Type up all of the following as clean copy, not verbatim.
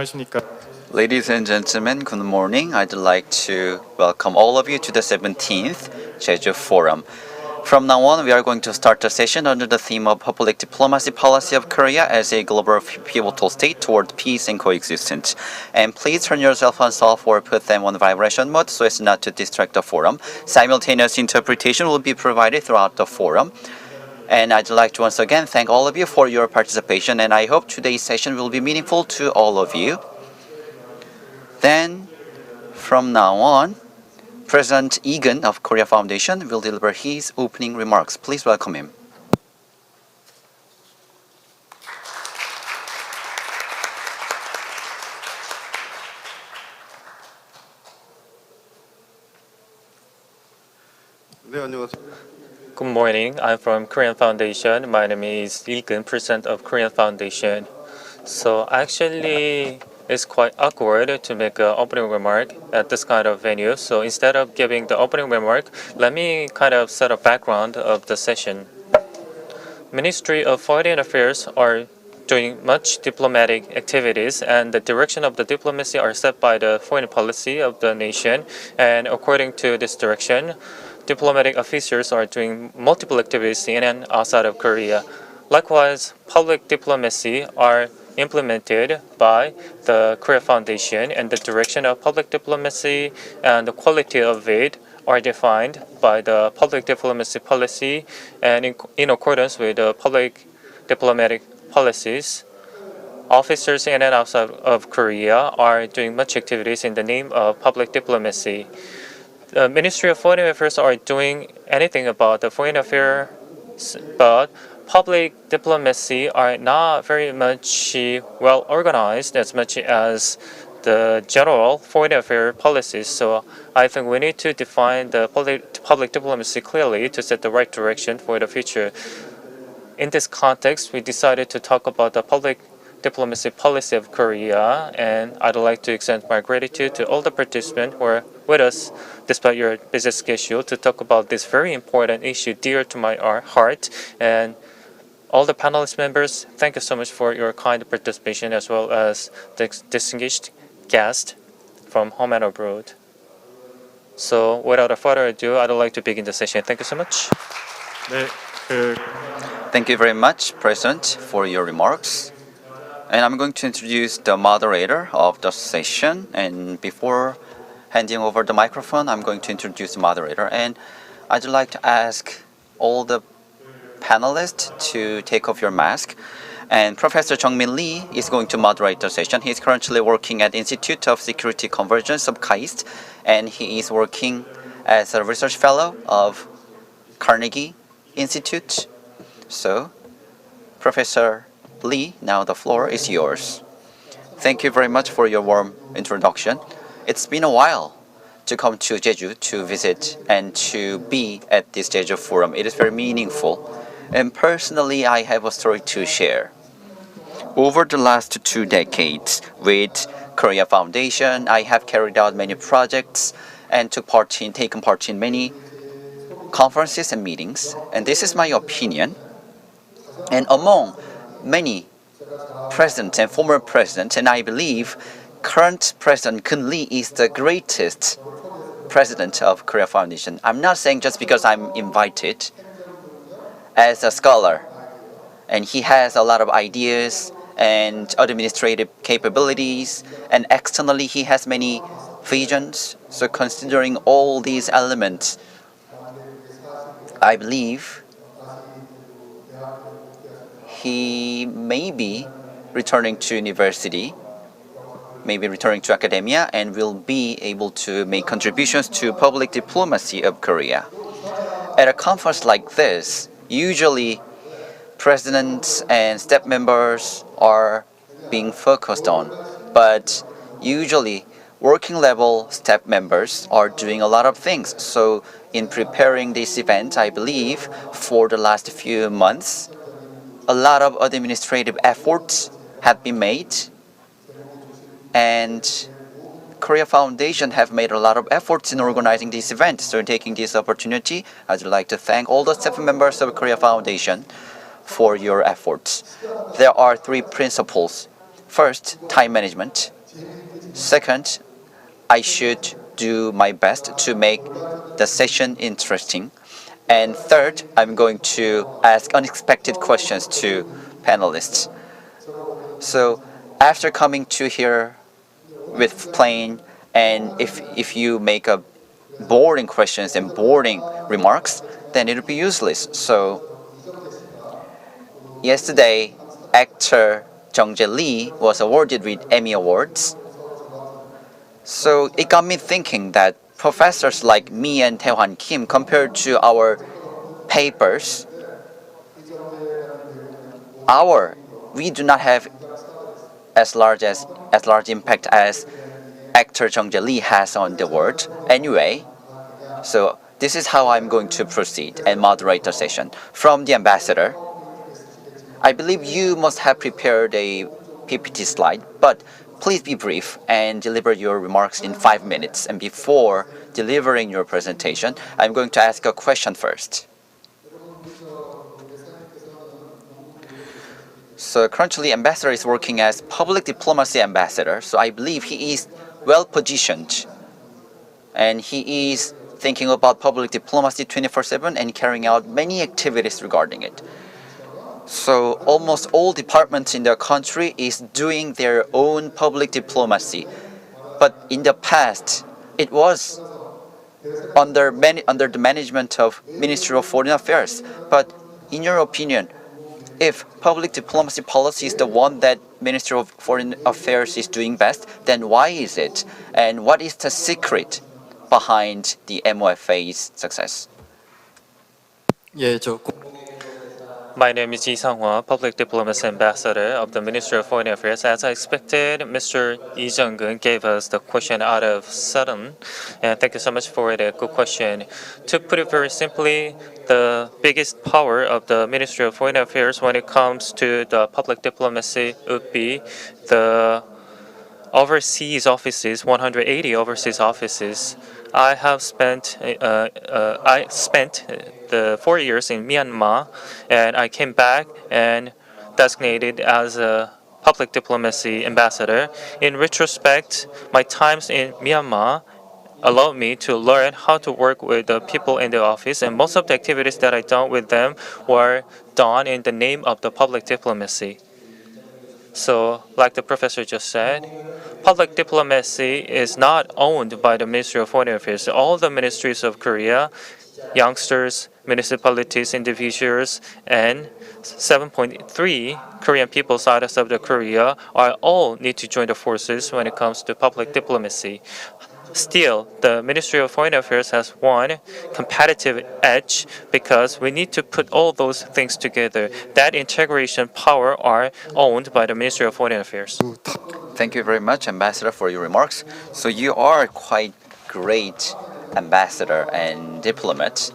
안녕하십니까. Ladies and gentlemen, good morning. I'd like to welcome all of you to the 17th Jeju Forum. From now on, we are going to start the session under the theme of Public Diplomacy Policy of Korea as a global pivotal state toward peace and coexistence. And please turn your cell phones off or put them on vibration mode so as not to distract the forum. Simultaneous interpretation will be provided throughout the forum. And I'd like to once again thank all of you for your participation, and I hope today's session will be meaningful to all of you. Then, from now on, President Egan of Korea Foundation will deliver his opening remarks. Please welcome him. 네, 안녕하세요. Good morning. I'm from Korean Foundation. My name is Ilgun, President of Korean Foundation. So actually, it's quite awkward to make an opening remark at this kind of venue. So instead of giving the opening remark, let me kind of set a background of the session. Ministry of Foreign Affairs are doing much diplomatic activities, and the direction of the diplomacy are set by the foreign policy of the nation. And according to this direction, diplomatic officers are doing multiple activities in and outside of Korea. Likewise, public diplomacy are implemented by the Korea Foundation, and the direction of public diplomacy and the quality of it are defined by the public diplomacy policy, and in accordance with the public diplomatic policies, officers in and outside of Korea are doing much activities in the name of public diplomacy. The Ministry of Foreign Affairs are doing anything about the foreign affairs, but public diplomacy are not very much well organized as much as the general foreign affairs policies. So I think we need to define the public diplomacy clearly to set the right direction for the future. In this context, we decided to talk about the public diplomacy policy of Korea, and I'd like to extend my gratitude to all the participants who are with us despite your busy schedule to talk about this very important issue dear to my heart. And all the panelist members, thank you so much for your kind participation, as well as the distinguished guests from home and abroad. So without further ado, I'd like to begin the session. Thank you so much. 네, Thank you very much, President, for your remarks. And I'm going to introduce the moderator of the session. And before handing over the microphone, I'm going to introduce the moderator. And I'd like to ask all the panelists to take off your mask. And Professor Jung-min Lee is going to moderate the session. He's currently working at Institute of Security Convergence of KAIST, and he is working as a research fellow of Carnegie Institute. So, Professor Lee, now the floor is yours. Thank you very much for your warm introduction. It's been a while to come to Jeju to visit and to be at this Jeju Forum. It is very meaningful. And personally, I have a story to share. Over the last 2 decades with Korea Foundation, I have carried out many projects and taken part in many conferences and meetings. And this is my opinion. And among many presidents and former presidents, and I believe current President Kun Lee is the greatest president of Korea Foundation. I'm not saying just because I'm invited as a scholar, and he has a lot of ideas and administrative capabilities, and externally he has many visions. So considering all these elements, I believe he may be returning to university, maybe returning to academia, and will be able to make contributions to public diplomacy of Korea. At a conference like this, usually presidents and staff members are being focused on, but usually working level staff members are doing a lot of things. So in preparing this event, I believe for the last few months, a lot of administrative efforts have been made, and Korea Foundation have made a lot of efforts in organizing this event. So taking this opportunity, I'd like to thank all the staff members of Korea Foundation for your efforts. There are 3 principles. First, time management. Second, I should do my best to make the session interesting. And third, I'm going to ask unexpected questions to panelists. So after coming to here with plain, and if you make a boring questions and boring remarks, then it'll be useless. So yesterday, actor Jung Jae Lee was awarded with Emmy Awards. So it got me thinking that professors like me and Tae-hwan Kim, compared to our papers, we do not have as large impact as actor Jung Jae Lee has on the world. Anyway, so this is how I'm going to proceed and moderate the session. From the ambassador, I believe you must have prepared a PPT slide, but please be brief and deliver your remarks in 5 minutes. And before delivering your presentation, I'm going to ask a question first. So currently, ambassador is working as public diplomacy ambassador. So I believe he is well positioned, and he is thinking about public diplomacy 24/7 and carrying out many activities regarding it. So almost all departments in the country is doing their own public diplomacy. But in the past, it was under the management of Ministry of Foreign Affairs. But in your opinion, if public diplomacy policy is the one that Ministry of Foreign Affairs is doing best, then why is it? And what is the secret behind the MOFA's success? 예, My name is Ji Sang-hwa, Public Diplomacy Ambassador of the Ministry of Foreign Affairs. As I expected, Mr. Lee Jung-geun gave us the question out of sudden, and thank you so much for the good question. To put it very simply, the biggest power of the Ministry of Foreign Affairs when it comes to the public diplomacy would be the overseas offices, 180 overseas offices. I spent the 4 years in Myanmar, and I came back and designated as a public diplomacy ambassador. In retrospect, my times in Myanmar allowed me to learn how to work with the people in the office, and most of the activities that I done with them were done in the name of the public diplomacy. So, like the professor just said, public diplomacy is not owned by the Ministry of Foreign Affairs. All the ministries of Korea, youngsters, municipalities, individuals, and 7.3 Korean people outside of the Korea are all need to join the forces when it comes to public diplomacy. Still, the Ministry of Foreign Affairs has one competitive edge because we need to put all those things together. That integration power are owned by the Ministry of Foreign Affairs. Thank you very much, Ambassador, for your remarks. So you are quite great ambassador and diplomat.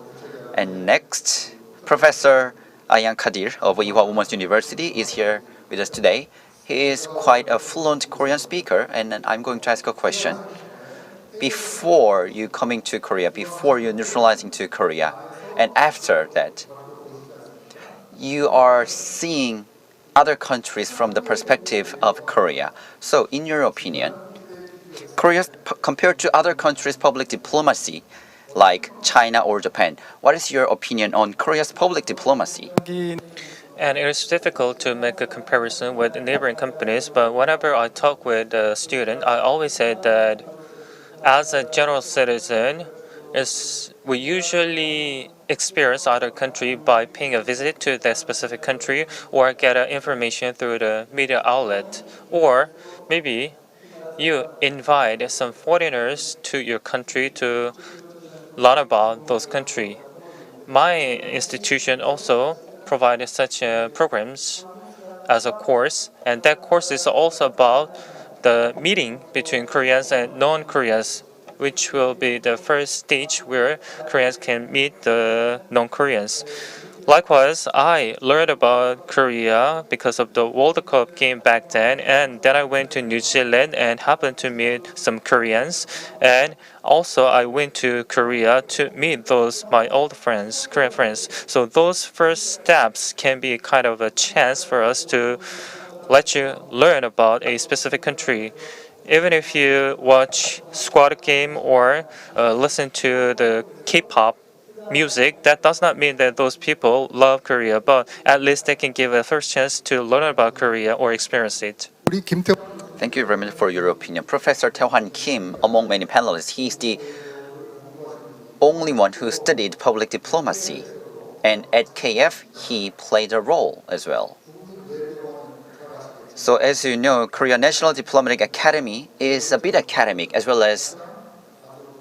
And next, Professor Ayaan Kadir of Ewha Women's University is here with us today. He is quite a fluent Korean speaker, and I'm going to ask a question. Before you coming to Korea, before you neutralizing to Korea, and after that, you are seeing other countries from the perspective of Korea. So, in your opinion, Korea's compared to other countries' public diplomacy, like China or Japan, what is your opinion on Korea's public diplomacy? And it is difficult to make a comparison with neighboring companies, but whenever I talk with a student, I always say that as a general citizen, we usually experience other country by paying a visit to that specific country or get information through the media outlet. Or maybe you invite some foreigners to your country to learn about those countries. My institution also provides such programs as a course, and that course is also about the meeting between Koreans and non-Koreans, which will be the first stage where Koreans can meet the non-Koreans. Likewise, I learned about Korea because of the World Cup game back then, and then I went to New Zealand and happened to meet some Koreans. And also, I went to Korea to meet my old friends, Korean friends. So those first steps can be kind of a chance for us to let you learn about a specific country. Even if you watch Squad Game or listen to the K-pop music, that does not mean that those people love Korea, but at least they can give a first chance to learn about Korea or experience it. 우리 김태 Thank you very much for your opinion. Professor Tae-hwan Kim, among many panelists, he's the only one who studied public diplomacy. And at KF, he played a role as well. So as you know, Korea National Diplomatic Academy is a bit academic as well as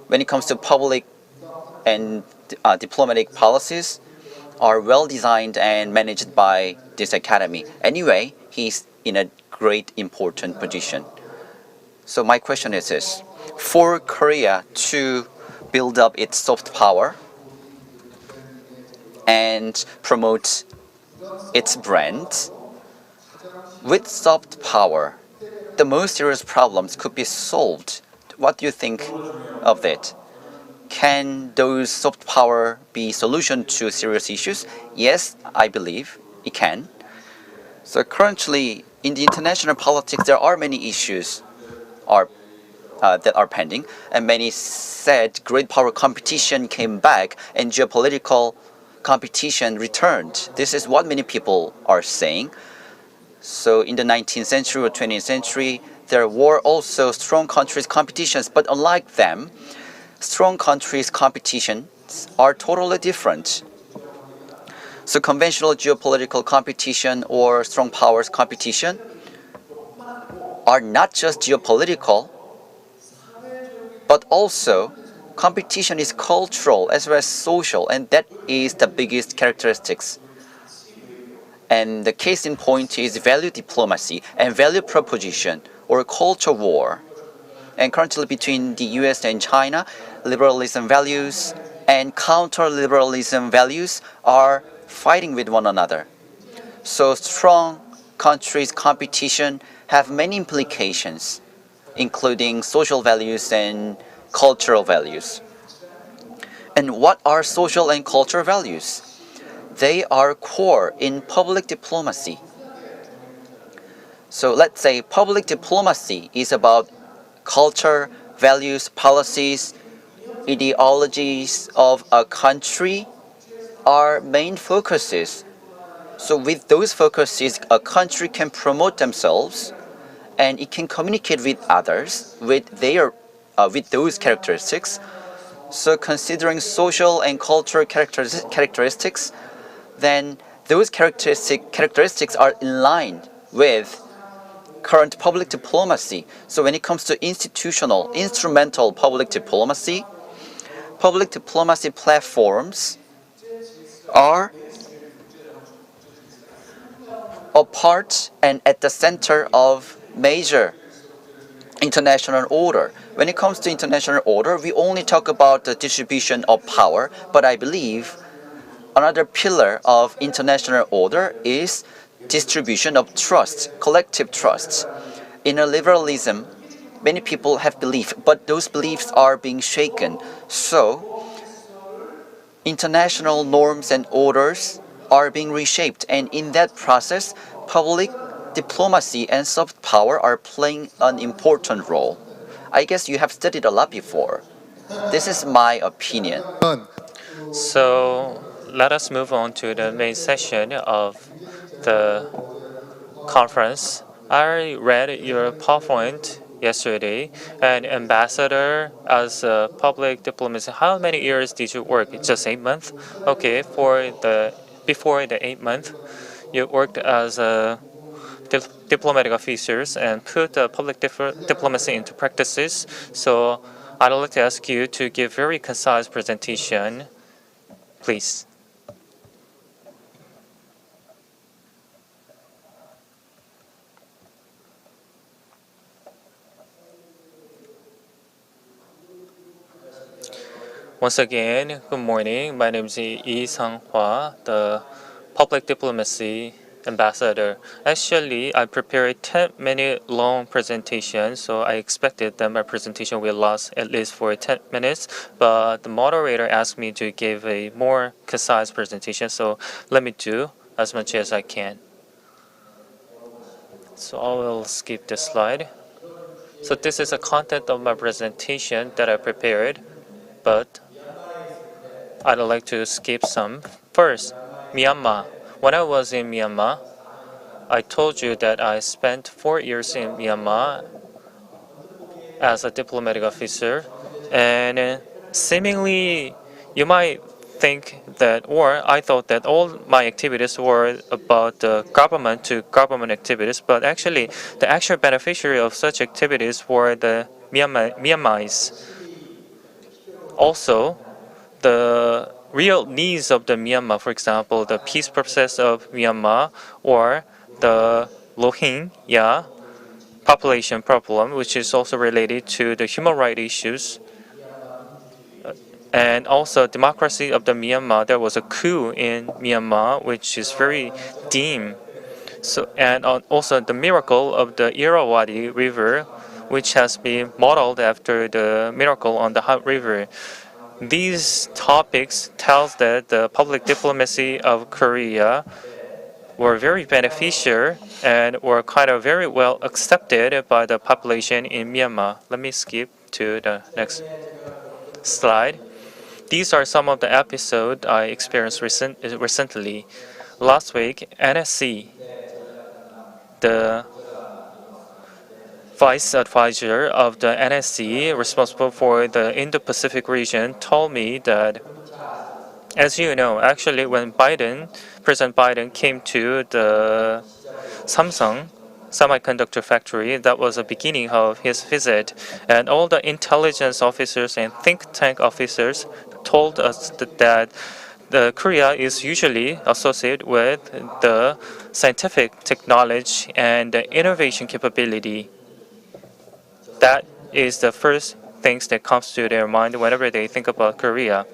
when it comes to public and diplomatic policies are well designed and managed by this academy. Anyway, he's in a great important position. So my question is this: for Korea to build up its soft power and promote its brand, with soft power, the most serious problems could be solved. What do you think of that? Can those soft power be solution to serious issues? Yes, I believe it can. So currently in the international politics, there are many issues that are pending, and many said great power competition came back and geopolitical competition returned. This is what many people are saying. So in the 19th century or 20th century, there were also strong countries' competitions, but unlike them, strong countries' competitions are totally different. So conventional geopolitical competition or strong powers competition are not just geopolitical, but also competition is cultural as well as social, and that is the biggest characteristics. And the case in point is value diplomacy and value proposition or culture war. And currently between the US and China, liberalism values and counter-liberalism values are fighting with one another. So strong countries' competition have many implications, including social values and cultural values. And what are social and cultural values? They are core in public diplomacy. So let's say public diplomacy is about culture, values, policies, ideologies of a country are main focuses. So with those focuses, a country can promote themselves and it can communicate with others with those characteristics. So considering social and cultural characteristics, then those characteristics are in line with current public diplomacy. So when it comes to instrumental public diplomacy platforms are a part and at the center of major international order. When it comes to international order, we only talk about the distribution of power, but I believe another pillar of international order is distribution of trust, collective trust. In a liberalism, many people have belief, but those beliefs are being shaken. So, international norms and orders are being reshaped, and in that process, public diplomacy and soft power are playing an important role. I guess you have studied a lot before. This is my opinion. So let us move on to the main session of the conference. I read your PowerPoint yesterday, and ambassador as a public diplomacy. How many years did you work? Just 8 months. Okay, before the 8 month, you worked as a diplomatic officers and put public diplomacy into practices. So I'd like to ask you to give very concise presentation, please. Once again, good morning. My name is Lee Sang-hwa, the public diplomacy ambassador. Actually, I prepared a 10-minute long presentation, so I expected that my presentation will last at least for 10 minutes, but the moderator asked me to give a more concise presentation, so let me do as much as I can. So I will skip this slide. So this is the content of my presentation that I prepared, but I'd like to skip some. First, Myanmar. When I was in Myanmar, I told you that I spent 4 years in Myanmar as a diplomatic officer, and seemingly you might think that, or I thought that all my activities were about the government to government activities, but actually the actual beneficiary of such activities were the Myanmarese. Also, the real needs of the Myanmar, for example, the peace process of Myanmar or the Rohingya population problem, which is also related to the human rights issues, and also democracy of the Myanmar. There was a coup in Myanmar, which is very dim. So, and also the miracle of the Irrawaddy River, which has been modeled after the miracle on the Hot River. These topics tells that the public diplomacy of Korea were very beneficial and were kind of very well accepted by the population in Myanmar. Let me skip to the next slide. These are some of the episodes I experienced recently. Last week, NSC, the vice advisor of the NSC responsible for the Indo-Pacific region, told me that, as you know, actually when President Biden came to the Samsung semiconductor factory, that was the beginning of his visit, and all the intelligence officers and think tank officers told us that the Korea is usually associated with the scientific technology and the innovation capability. That is the first things that comes to their mind whenever they think about Korea.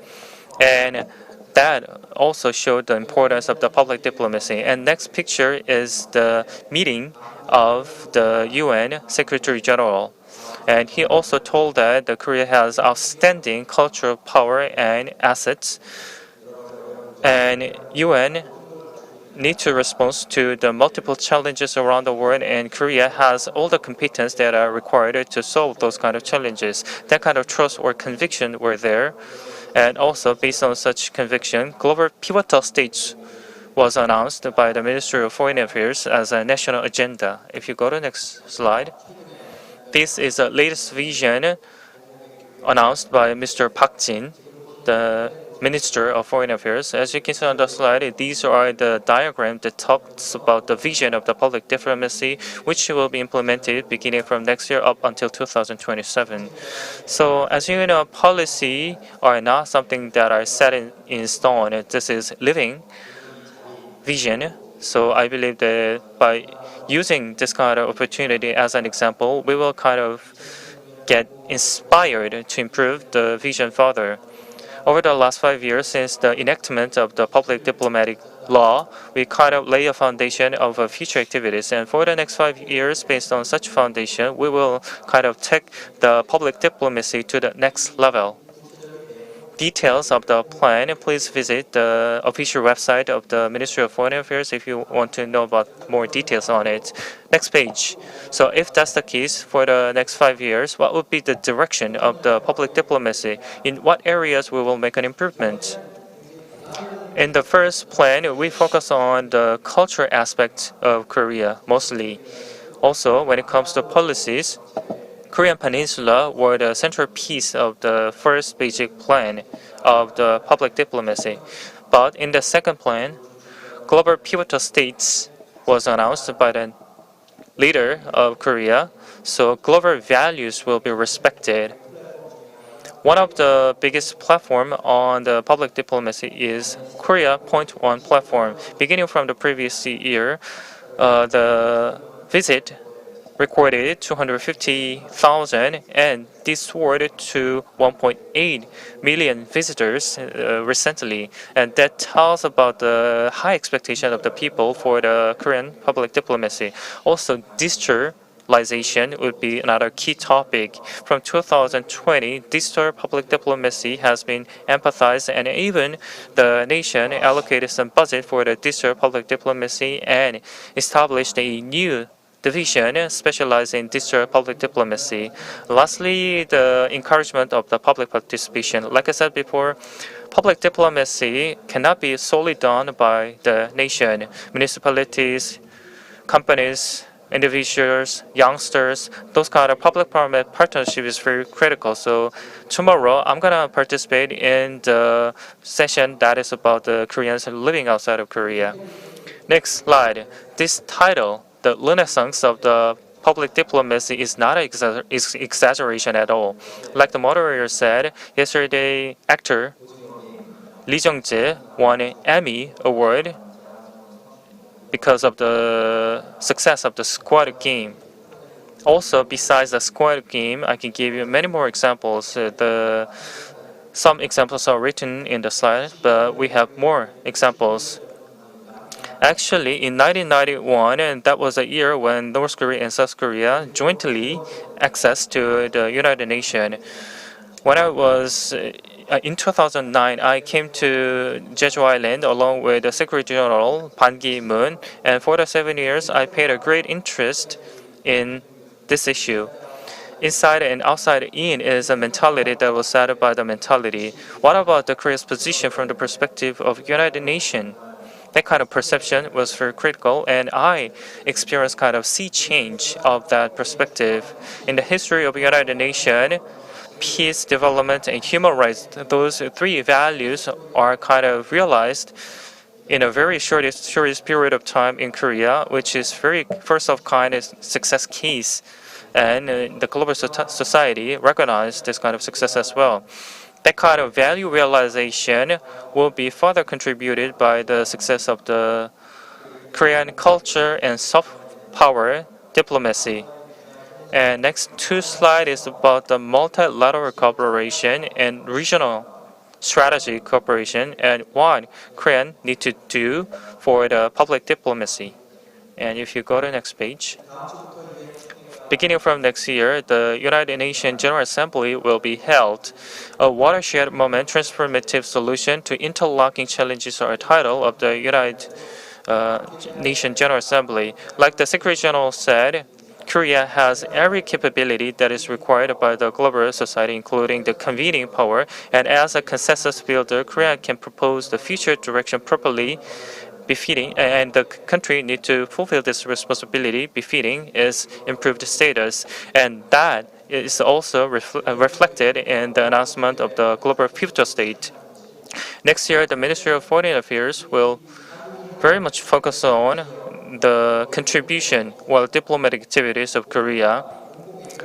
And that also showed the importance of the public diplomacy. And next picture is the meeting of the UN Secretary General. And he also told that the Korea has outstanding cultural power and assets. And UN need to respond to the multiple challenges around the world, and Korea has all the competence that are required to solve those kind of challenges. That kind of trust or conviction were there. And also, based on such conviction, global pivotal states was announced by the Ministry of Foreign Affairs as a national agenda. If you go to the next slide, this is the latest vision announced by Mr. Park Jin, the Minister of Foreign Affairs. As you can see on the slide, these are the diagram that talks about the vision of the public diplomacy, which will be implemented beginning from next year up until 2027. So, as you know, policy are not something that are set in stone. This is living vision. So I believe that by using this kind of opportunity as an example, we will kind of get inspired to improve the vision further. Over the last 5 years, since the enactment of the public diplomatic law, we kind of lay a foundation of future activities. And for the next 5 years, based on such foundation, we will kind of take the public diplomacy to the next level. Details of the plan, please visit the official website of the Ministry of Foreign Affairs if you want to know about more details on it. Next page. So if that's the case for the next 5 years, what would be the direction of the public diplomacy? In what areas we will make an improvement? In the first plan, we focus on the culture aspect of Korea mostly. Also, when it comes to policies, Korean Peninsula were the centerpiece of the first basic plan of the public diplomacy. But in the second plan, global pivotal states was announced by the leader of Korea, so global values will be respected. One of the biggest platform on the public diplomacy is Korea Point One platform. Beginning from the previous year, the visit recorded 250,000 and this soared to 1.8 million visitors recently, and that tells about the high expectation of the people for the Korean public diplomacy. Also, digitalization would be another key topic. From 2020, digital public diplomacy has been emphasized, and even the nation allocated some budget for the digital public diplomacy and established a new division specialized in digital public diplomacy. Lastly, the encouragement of the public participation. Like I said before, public diplomacy cannot be solely done by the nation, municipalities, companies, individuals, youngsters. Those kind of public-private partnership is very critical. So tomorrow I'm gonna participate in the session that is about the Koreans living outside of Korea. Next slide. This title, The Renaissance of the Public Diplomacy, is not an exaggeration at all. Like the moderator said, yesterday actor Lee Jung-jae won an Emmy Award because of the success of the Squid Game. Also, besides the Squid Game, I can give you many more examples. Some examples are written in the slide, but we have more examples. Actually, in 1991, and that was a year when North Korea and South Korea jointly accessed to the United Nations. When I was in 2009, I came to Jeju Island along with the Secretary General Ban Ki-moon, and for the 7 years, I paid a great interest in this issue. Inside and outside in is a mentality that was set by the mentality. What about the Korea's position from the perspective of United Nations? That kind of perception was very critical, and I experienced kind of sea change of that perspective. In the history of United Nations, peace, development, and human rights, those three values are kind of realized in a very shortest period of time in Korea, which is very first of kind success case, and the global society recognized this kind of success as well. That kind of value realization will be further contributed by the success of the Korean culture and soft power diplomacy. And next two slide is about the multilateral cooperation and regional strategy cooperation and what Korean need to do for the public diplomacy. And if you go to the next page. Beginning from next year, the United Nations General Assembly will be held. A watershed moment transformative solution to interlocking challenges are a title of the United Nations General Assembly. Like the Secretary General said, Korea has every capability that is required by the global society, including the convening power, and as a consensus builder, Korea can propose the future direction properly befitting, and the country need to fulfill this responsibility befitting its improved status, and that is also reflected in the announcement of the global future state. Next year, the Ministry of Foreign Affairs will very much focus on the contribution while diplomatic activities of Korea,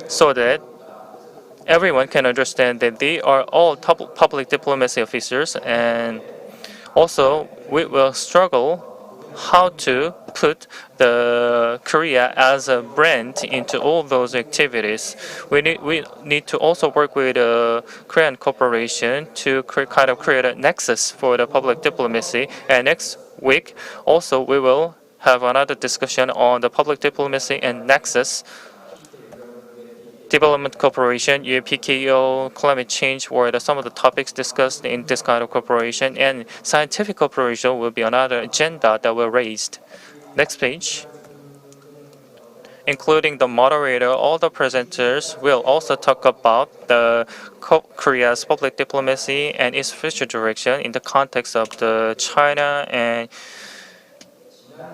so that everyone can understand that they are all public diplomacy officers, and also we will struggle how to put the Korea as a brand into all those activities. We need to also work with Korean corporation to kind of create a nexus for the public diplomacy. And next week, also we will have another discussion on the public diplomacy and nexus. Development cooperation, UNPKO, climate change were some of the topics discussed in this kind of cooperation, and scientific cooperation will be another agenda that were raised. Next page. Including the moderator, all the presenters will also talk about the Korea's public diplomacy and its future direction in the context of the China and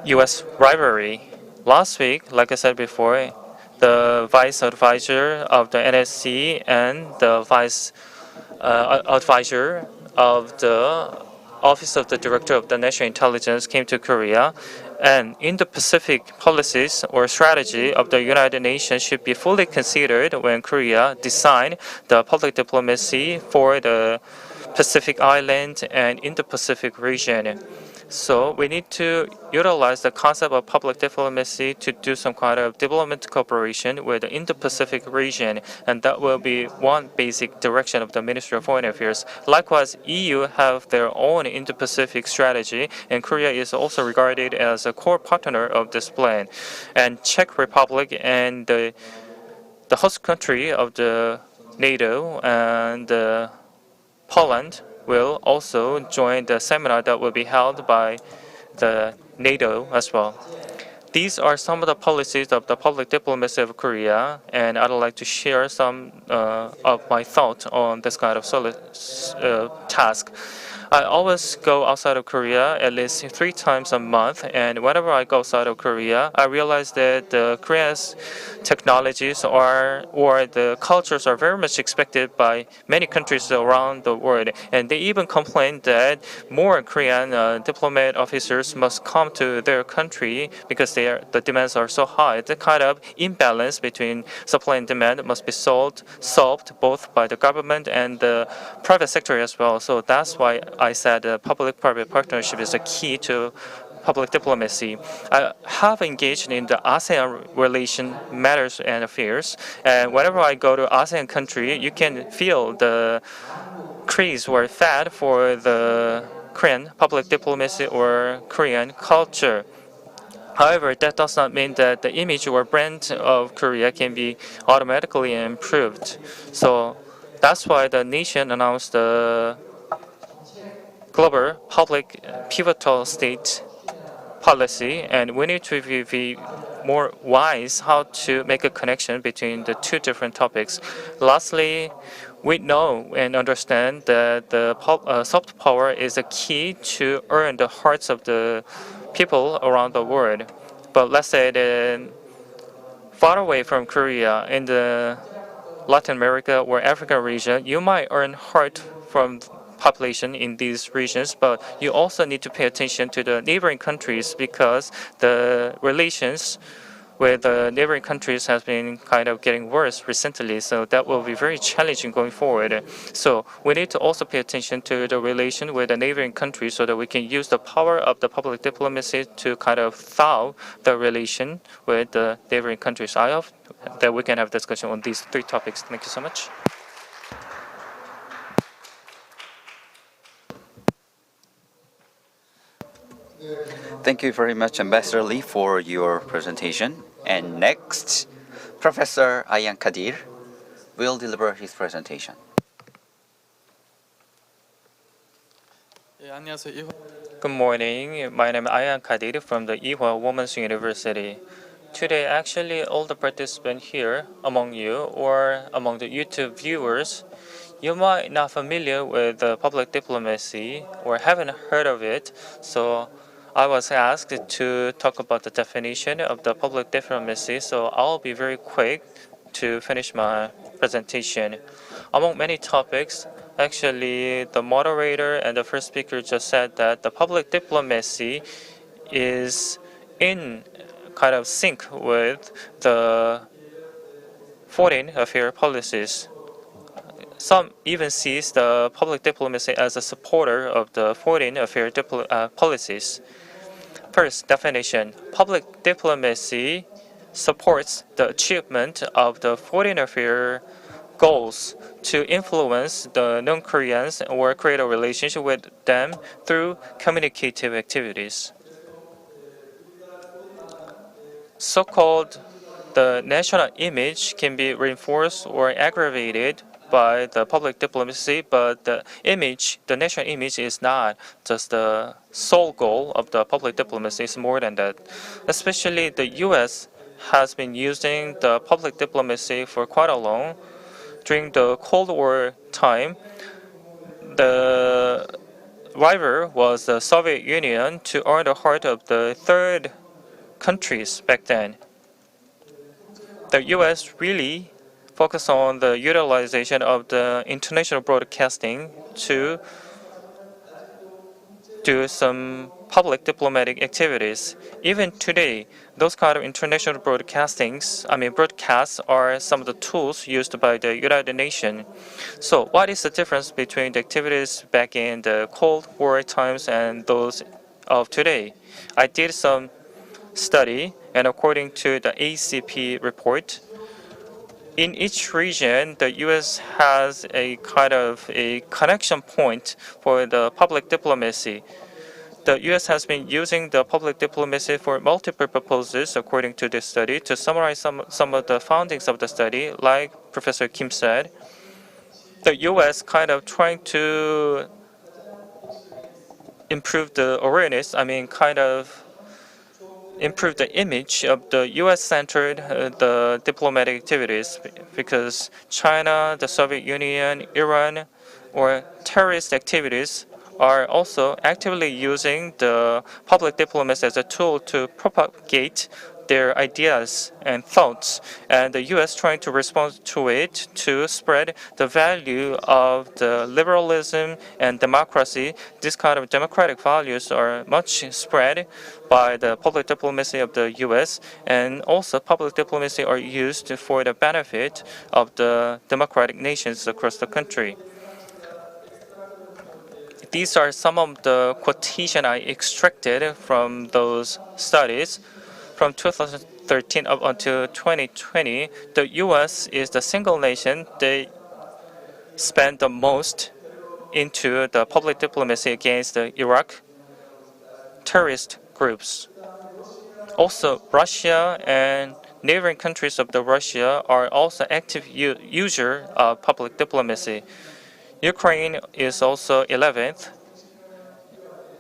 U.S. rivalry. Last week, like I said before, the vice advisor of the NSC and the vice advisor of the Office of the Director of the National Intelligence came to Korea. And Indo-Pacific policies or strategy of the United Nations should be fully considered when Korea design the public diplomacy for the Pacific Island and Indo-Pacific region. So we need to utilize the concept of public diplomacy to do some kind of development cooperation with the Indo-Pacific region, and that will be one basic direction of the Ministry of Foreign Affairs. Likewise, EU have their own Indo-Pacific strategy, and Korea is also regarded as a core partner of this plan. And Czech Republic and the host country of the NATO and Poland will also join the seminar that will be held by the NATO as well. these are some of the policies of the public diplomacy of Korea, and I'd like to share some of my thoughts on this kind of task. I always go outside of Korea at least 3 times a month, and whenever I go outside of Korea, I realize that the Korea's technologies or the cultures are very much expected by many countries around the world, and they even complain that more Korean diplomat officers must come to their country because the demands are so high. The kind of imbalance between supply and demand must be solved both by the government and the private sector as well. So that's why I said public-private partnership is a key to public diplomacy. I have engaged in the ASEAN relation matters and affairs, and whenever I go to ASEAN country, you can feel the craze or fad for the Korean public diplomacy or Korean culture. However, that does not mean that the image or brand of Korea can be automatically improved. So that's why the nation announced the global public pivotal state policy, and we need to be more wise how to make a connection between the two different topics. Lastly, we know and understand that the soft power is a key to earn the hearts of the people around the world. But let's say that far away from Korea, in the Latin America or African region, you might earn heart from population in these regions, but you also need to pay attention to the neighboring countries because the relations with the neighboring countries has been kind of getting worse recently. So that will be very challenging going forward. So we need to also pay attention to the relation with the neighboring countries so that we can use the power of the public diplomacy to kind of thaw the relation with the neighboring countries. I hope that we can have discussion on these 3 topics. Thank you so much. Thank you very much, Ambassador Lee, for your presentation. And next, Professor Ayan Kadir will deliver his presentation. 예, 안녕하세요. Good morning. My name is Ayan Kadir from the Ewha Women's University. Today, actually, all the participants here among you or among the YouTube viewers, you might not familiar with public diplomacy or haven't heard of it. So I was asked to talk about the definition of the public diplomacy. So I'll be very quick to finish my presentation. Among many topics, actually, the moderator and the first speaker just said that the public diplomacy is in kind of sync with the foreign affairs policies. Some even sees the public diplomacy as a supporter of the foreign affairs policies. First definition, public diplomacy supports the achievement of the foreign affairs goals to influence the non-Koreans or create a relationship with them through communicative activities. So-called the national image can be reinforced or aggravated by the public diplomacy, but the national image is not just the sole goal of the public diplomacy, it's more than that. Especially the US has been using the public diplomacy for quite a long. During the Cold War time, the rival was the Soviet Union to earn the heart of the third countries back then. The US really focused on the utilization of the international broadcasting to do some public diplomatic activities. Even today, those kind of international broadcasts are some of the tools used by the United Nations. So what is the difference between the activities back in the Cold War times and those of today? I did some study, and according to the ACP report, in each region, the U.S. has a kind of a connection point for the public diplomacy. The U.S. has been using the public diplomacy for multiple purposes, according to this study. To summarize some of the findings of the study, like Professor Kim said, the U.S. kind of trying to improve the awareness, kind of improve the image of the U.S.-centered the diplomatic activities, because China, the Soviet Union, Iran, or terrorist activities are also actively using the public diplomacy as a tool to propagate their ideas and thoughts, and the U.S. trying to respond to it to spread the value of the liberalism and democracy. This kind of democratic values are much spread by the public diplomacy of the U.S., and also public diplomacy are used for the benefit of the democratic nations across the country. These are some of the quotation I extracted from those studies. From 2013 up until 2020, the U.S. is the single nation that spent the most into the public diplomacy against the Iraq terrorist groups. Also, Russia and neighboring countries of the Russia are also active user of public diplomacy. Ukraine is also 11th.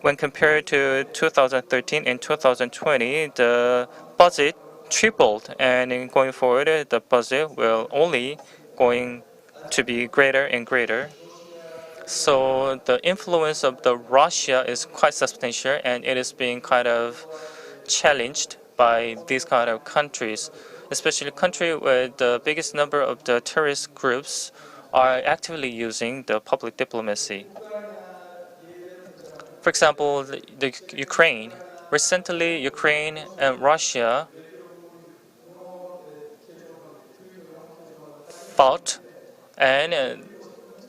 When compared to 2013 and 2020, the budget tripled, and in going forward, the budget will only going to be greater and greater. So the influence of the Russia is quite substantial, and it is being kind of challenged by these kind of countries, especially countries where the biggest number of the terrorist groups are actively using the public diplomacy. For example, the Ukraine. Recently, Ukraine and Russia fought, and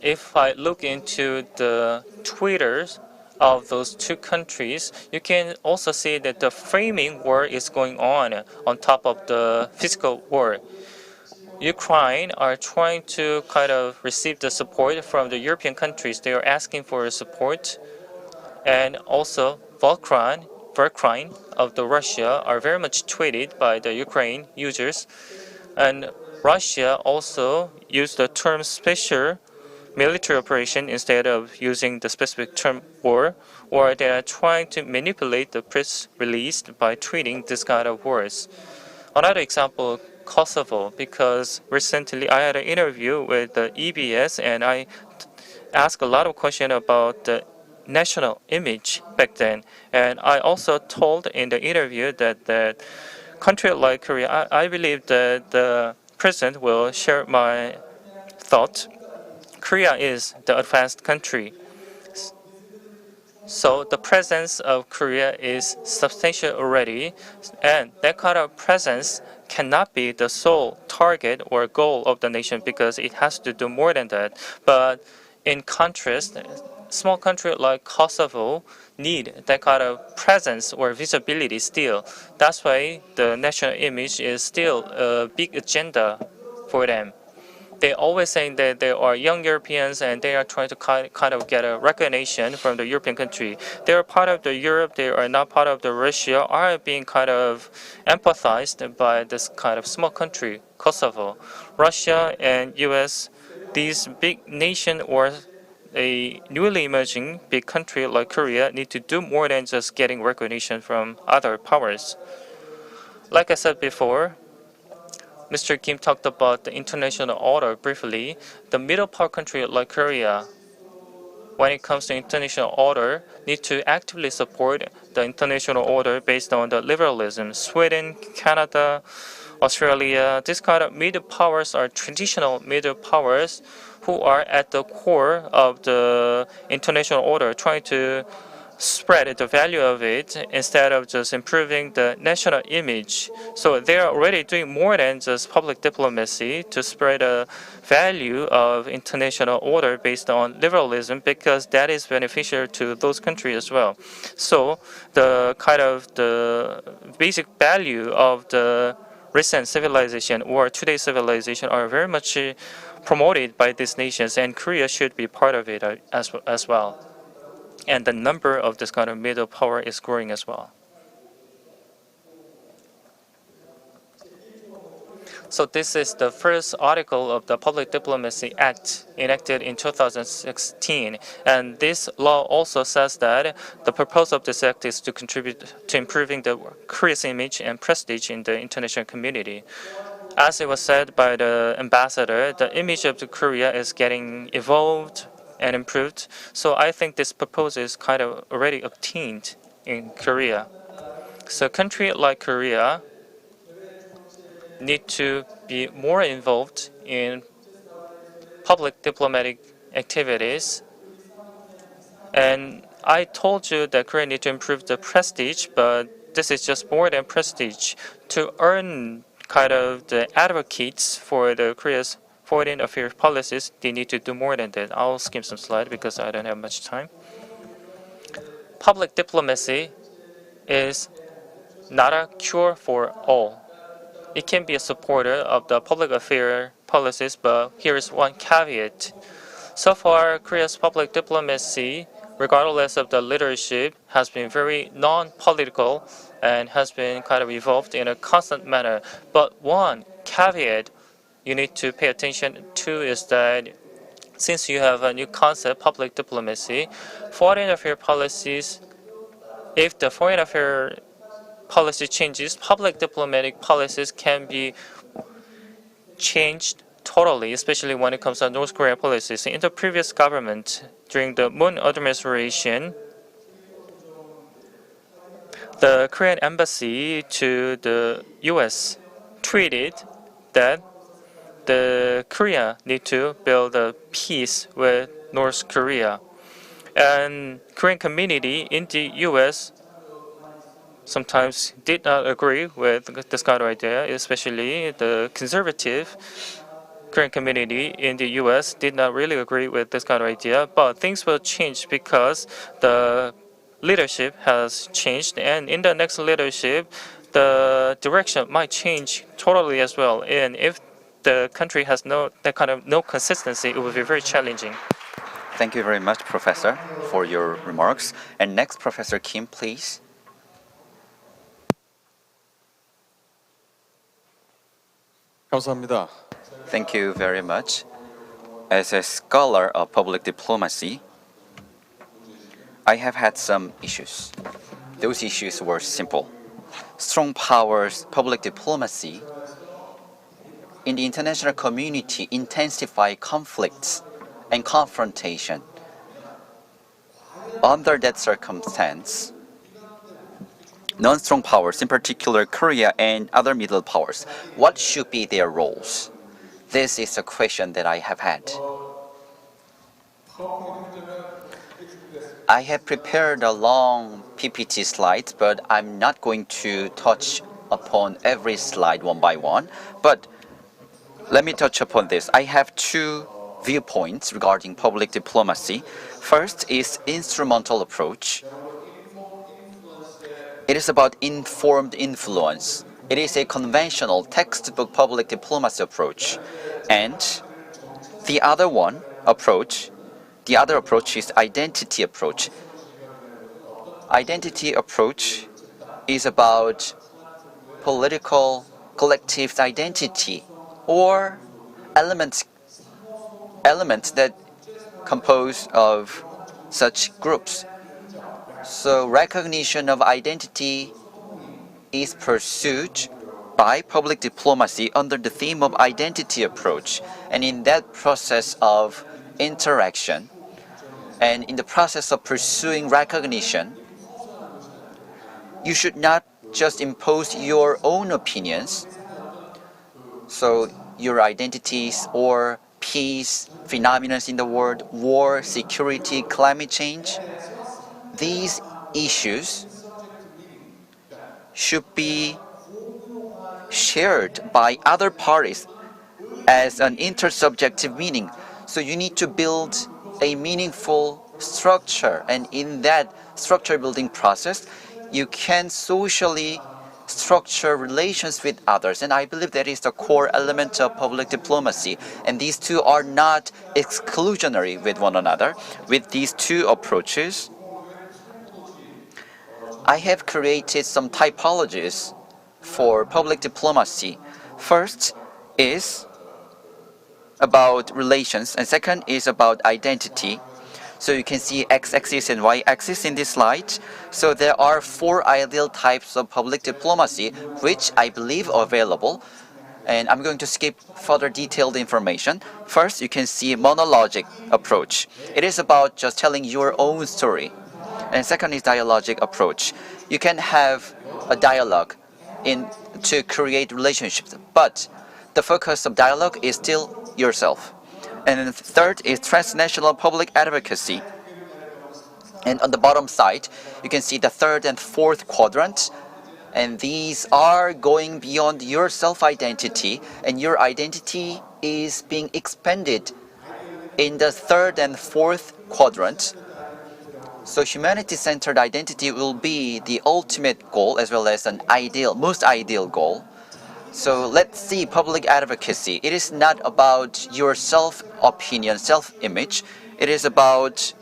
if I look into the Twitters of those two countries, you can also see that the framing war is going on top of the physical war. Ukraine are trying to kind of receive the support from the European countries. They are asking for support, and also Volcrane of the Russia are very much tweeted by the Ukraine users, and Russia also used the term special military operation instead of using the specific term war, or they are trying to manipulate the press release by tweeting this kind of words. Another example, Kosovo, because recently I had an interview with the EBS, and I asked a lot of questions about the national image back then. And I also told in the interview that country like Korea, I believe that the president will share my thought. Korea is the advanced country. So the presence of Korea is substantial already, and that kind of presence cannot be the sole target or goal of the nation, because it has to do more than that. But in contrast, small country like Kosovo need that kind of presence or visibility still. That's why the national image is still a big agenda for them. They always saying that they are young Europeans, and they are trying to kind of get a recognition from the European country. They are part of the Europe, they are not part of the Russia, are being kind of empathized by this kind of small country, Kosovo. Russia and US, these big nation or a newly emerging big country like Korea need to do more than just getting recognition from other powers. Like I said before, Mr. Kim talked about the international order briefly. The middle power country like Korea, when it comes to international order, need to actively support the international order based on the liberalism. Sweden, Canada, Australia, this kind of middle powers are traditional middle powers who are at the core of the international order, trying to spread the value of it instead of just improving the national image. So they are already doing more than just public diplomacy to spread the value of international order based on liberalism, because that is beneficial to those countries as well. So the kind of the basic value of the recent civilization or today's civilization are very much promoted by these nations, and Korea should be part of it as well. And the number of this kind of middle power is growing as well. So this is the first article of the Public Diplomacy Act enacted in 2016. And this law also says that the purpose of this act is to contribute to improving the Korea's image and prestige in the international community. As it was said by the ambassador, the image of the Korea is getting evolved and improved. So I think this proposal is kind of already obtained in Korea. So a country like Korea need to be more involved in public diplomatic activities. And I told you that Korea need to improve the prestige, but this is just more than prestige. To earn kind of the advocates for the Korea's foreign affairs policies, they need to do more than that. I'll skip some slides because I don't have much time. Public diplomacy is not a cure for all. It can be a supporter of the public affairs policies, but here is one caveat. So far, Korea's public diplomacy, regardless of the leadership, has been very non-political and has been kind of evolved in a constant manner. But one caveat you need to pay attention to is that since you have a new concept, public diplomacy, foreign affairs policies, if the foreign affairs policy changes, public diplomatic policies can be changed totally, especially when it comes to North Korea policies. In the previous government, during the Moon administration, the Korean embassy to the U.S. tweeted that the Korea need to build a peace with North Korea. And Korean community in the U.S. sometimes did not agree with this kind of idea, especially the conservative Korean community in the U.S. did not really agree with this kind of idea. But things will change because the leadership has changed, and in the next leadership, the direction might change totally as well. And if the country has no consistency, it will be very challenging. Thank you very much, Professor, for your remarks. And next, Professor Kim, please. 감사합니다. Thank you very much. As a scholar of public diplomacy, I have had some issues. Those issues were simple. Strong powers, public diplomacy, in the international community intensify conflicts and confrontation. Under that circumstance, non-strong powers, in particular Korea and other middle powers, what should be their roles? This is a question that I have had. I have prepared a long PPT slides, but I'm not going to touch upon every slide one by one. But let me touch upon this. I have two viewpoints regarding public diplomacy. First is instrumental approach. It is about informed influence. It is a conventional textbook public diplomacy approach. And the other approach is identity approach. Identity approach is about political collective identity or elements that compose of such groups. So recognition of identity is pursued by public diplomacy under the theme of identity approach. And in that process of interaction and in the process of pursuing recognition, you should not just impose your own opinions. So your identities or peace, phenomena in the world, war, security, climate change, these issues should be shared by other parties as an intersubjective meaning. So you need to build a meaningful structure, and in that structure building process, you can socially structure relations with others. And I believe that is the core element of public diplomacy. And these two are not exclusionary with one another. With these two approaches, I have created some typologies for public diplomacy. First is about relations, and second is about identity. So you can see x-axis and y-axis in this slide. So there are 4 ideal types of public diplomacy which I believe are available. And I'm going to skip further detailed information. First, you can see monologic approach. It is about just telling your own story. And second is dialogic approach. You can have a dialogue to create relationships, but the focus of dialogue is still yourself. And then third is transnational public advocacy. And on the bottom side, you can see the third and fourth quadrant. And these are going beyond your self-identity, and your identity is being expanded in the third and fourth quadrant. So humanity-centered identity will be the ultimate goal as well as an most ideal goal. So let's see public advocacy. It is not about your self-opinion, self-image. It is about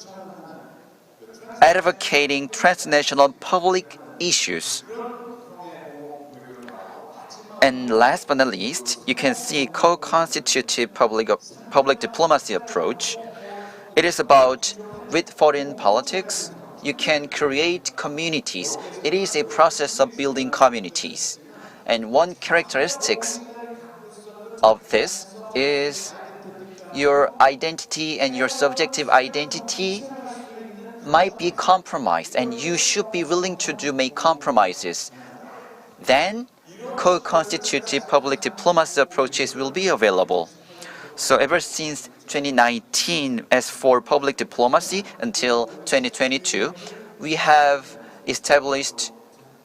advocating transnational public issues. And last but not least, you can see co-constitutive public diplomacy approach. It is about, with foreign politics, you can create communities. It is a process of building communities. And one characteristic of this is your identity and your subjective identity might be compromised, and you should be willing to make compromises. Then co-constitutive public diplomacy approaches will be available. So ever since 2019, as for public diplomacy until 2022, we have established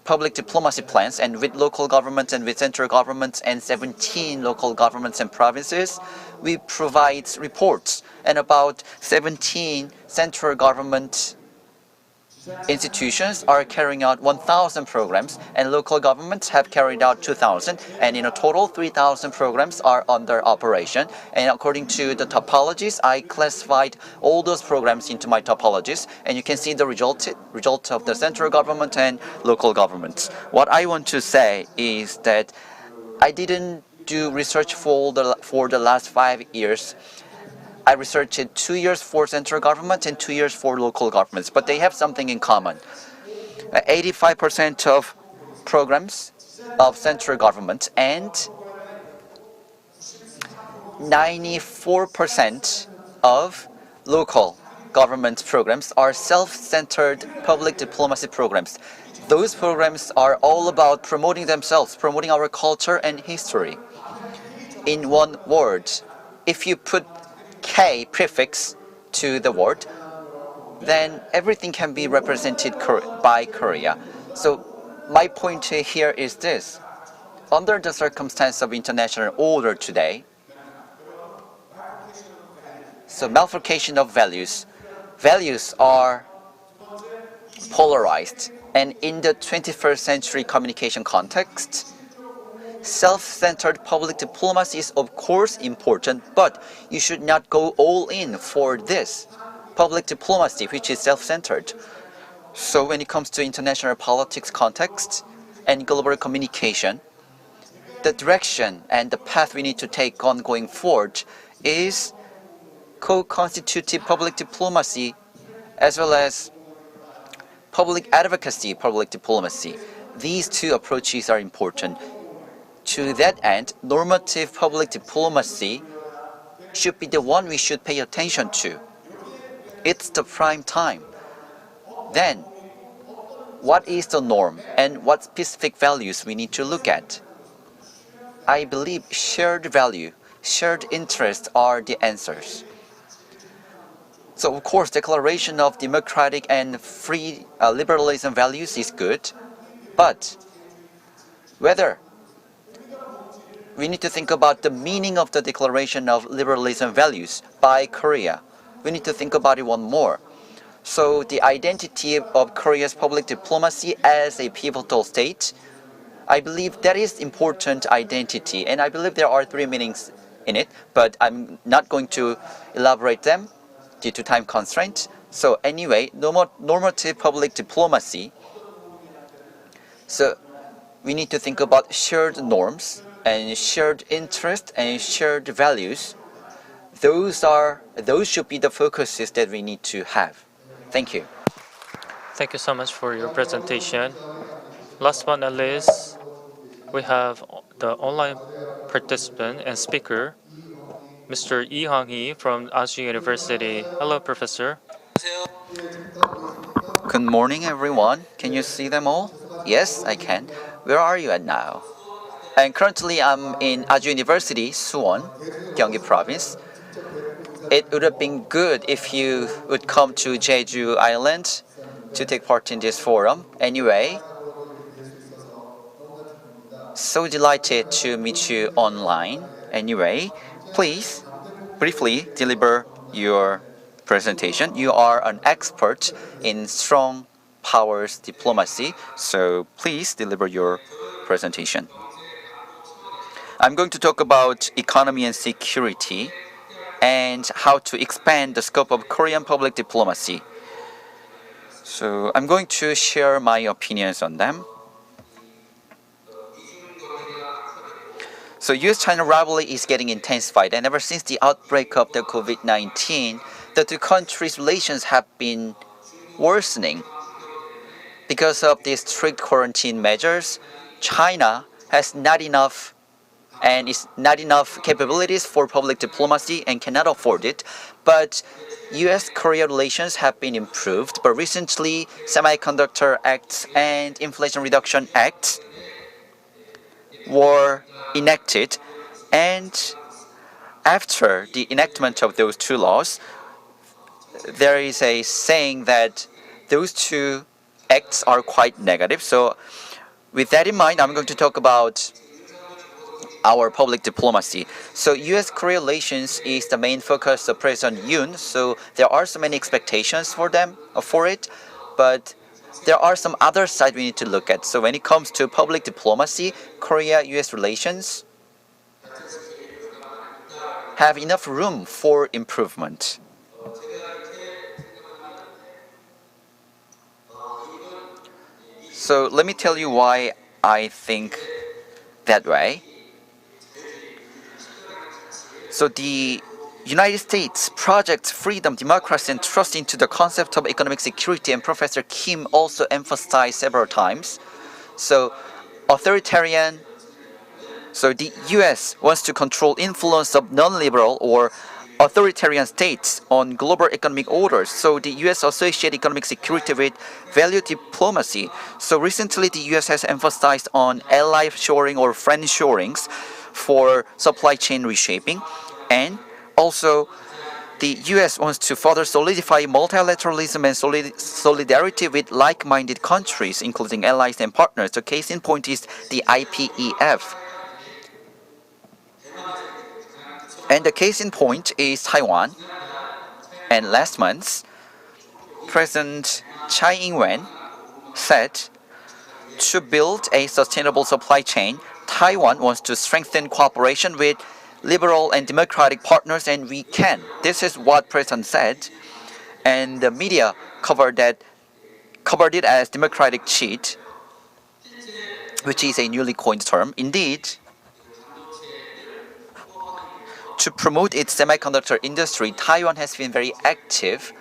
public diplomacy plans, and with local governments and with central governments and 17 local governments and provinces, we provide reports, and about 17 central government institutions are carrying out 1,000 programs, and local governments have carried out 2,000, and in a total 3,000 programs are under operation. And according to the topologies, I classified all those programs into my topologies, and you can see the result of the central government and local governments. What I want to say is that I didn't do research for the last 5 years. I researched 2 years for central government and 2 years for local governments, but they have something in common. 85% of programs of central government and 94% of local government programs are self-centered public diplomacy programs. Those programs are all about promoting themselves, promoting our culture and history. In one word, if you put K prefix to the word, then everything can be represented by Korea. So my point here is this. Under the circumstance of international order today, so bifurcation of values are polarized, and in the 21st century communication context, self-centered public diplomacy is of course important, but you should not go all in for this public diplomacy which is self-centered. So when it comes to international politics context and global communication, the direction and the path we need to take on going forward is co-constitutive public diplomacy as well as public advocacy public diplomacy. These two approaches are important. To that end, normative public diplomacy should be the one we should pay attention to. It's the prime time. Then, what is the norm and what specific values we need to look at? I believe shared value, shared interests are the answers. So of course, declaration of democratic and free liberalism values is good, but whether we need to think about the meaning of the declaration of liberalism values by Korea. We need to think about it one more. So the identity of Korea's public diplomacy as a pivotal state, I believe that is important identity, and I believe there are 3 meanings in it, but I'm not going to elaborate them due to time constraint. So anyway, normative public diplomacy. So we need to think about shared norms and shared interest and shared values. Those should be the focuses that we need to have. Thank you. Thank you so much for your presentation. Last but not least, we have the online participant and speaker, Mr. Lee Hong-hee from Jeju University. Hello, Professor. Good morning, everyone. Can you see them all? Yes, I can. Where are you at now? And currently, I'm in Jeju University, Suwon, Gyeonggi Province. It would have been good if you would come to Jeju Island to take part in this forum. Anyway, so delighted to meet you online. Anyway, please briefly deliver your presentation. You are an expert in strong powers diplomacy, so please deliver your presentation. I'm going to talk about economy and security and how to expand the scope of Korean public diplomacy. So I'm going to share my opinions on them. So US-China rivalry is getting intensified, and ever since the outbreak of the COVID-19, the two countries' relations have been worsening. Because of these strict quarantine measures, China has not enough capabilities for public diplomacy and cannot afford it. But US-Korea relations have been improved. But recently, Semiconductor Acts and Inflation Reduction Acts were enacted, and after the enactment of those two laws, there is a saying that those two acts are quite negative. So with that in mind, I'm going to talk about our public diplomacy. So US-Korea relations is the main focus of President Yoon. So there are so many expectations for it, but there are some other side we need to look at. So when it comes to public diplomacy, Korea-US relations have enough room for improvement. So let me tell you why I think that way. So the United States projects freedom, democracy, and trust into the concept of economic security, and Professor Kim also emphasized several times. So the US wants to control influence of non-liberal or authoritarian states on global economic orders. So the US associates economic security with value diplomacy. So recently the US has emphasized on ally shoring or friend shorings for supply chain reshaping, and also the US wants to further solidify multilateralism and solidarity with like-minded countries, including allies and partners. The case in point is the IPEF. And the case in point is Taiwan. And last month, President Tsai Ing-wen said to build a sustainable supply chain, Taiwan wants to strengthen cooperation with liberal and democratic partners, and we can. This is what President said, and the media covered it as democratic cheat, which is a newly coined term. Indeed, to promote its semiconductor industry, Taiwan has been very active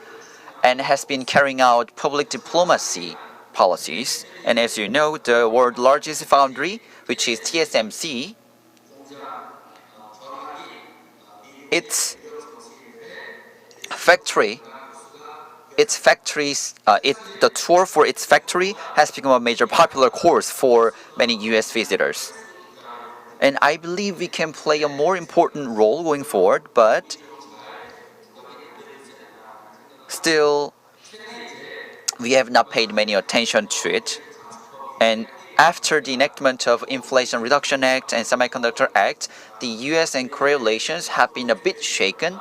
and has been carrying out public diplomacy policies. And as you know, the world's largest foundry, which is TSMC, the tour for its factory has become a major popular course for many US visitors. And I believe we can play a more important role going forward, but still, we have not paid many attention to it. And after the enactment of Inflation Reduction Act and Semiconductor Act, the US and Korea relations have been a bit shaken.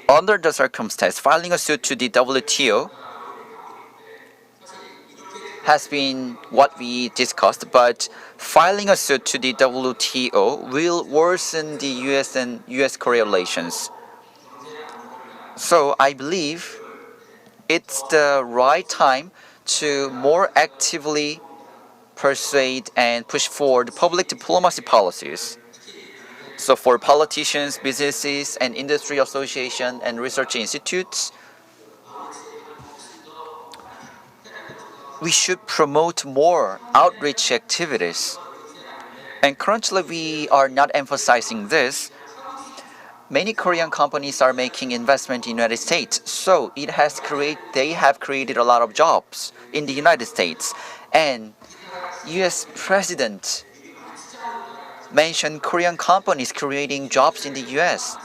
Under the circumstance, filing a suit to the WTO has been what we discussed, but filing a suit to the WTO will worsen the US and US-Korea relations. So I believe it's the right time to more actively persuade and push forward public diplomacy policies. So for politicians, businesses, and industry associations and research institutes, we should promote more outreach activities. And currently we are not emphasizing this. Many Korean companies are making investment in the United States, so they have created a lot of jobs in the United States. And US President mentioned Korean companies creating jobs in the US.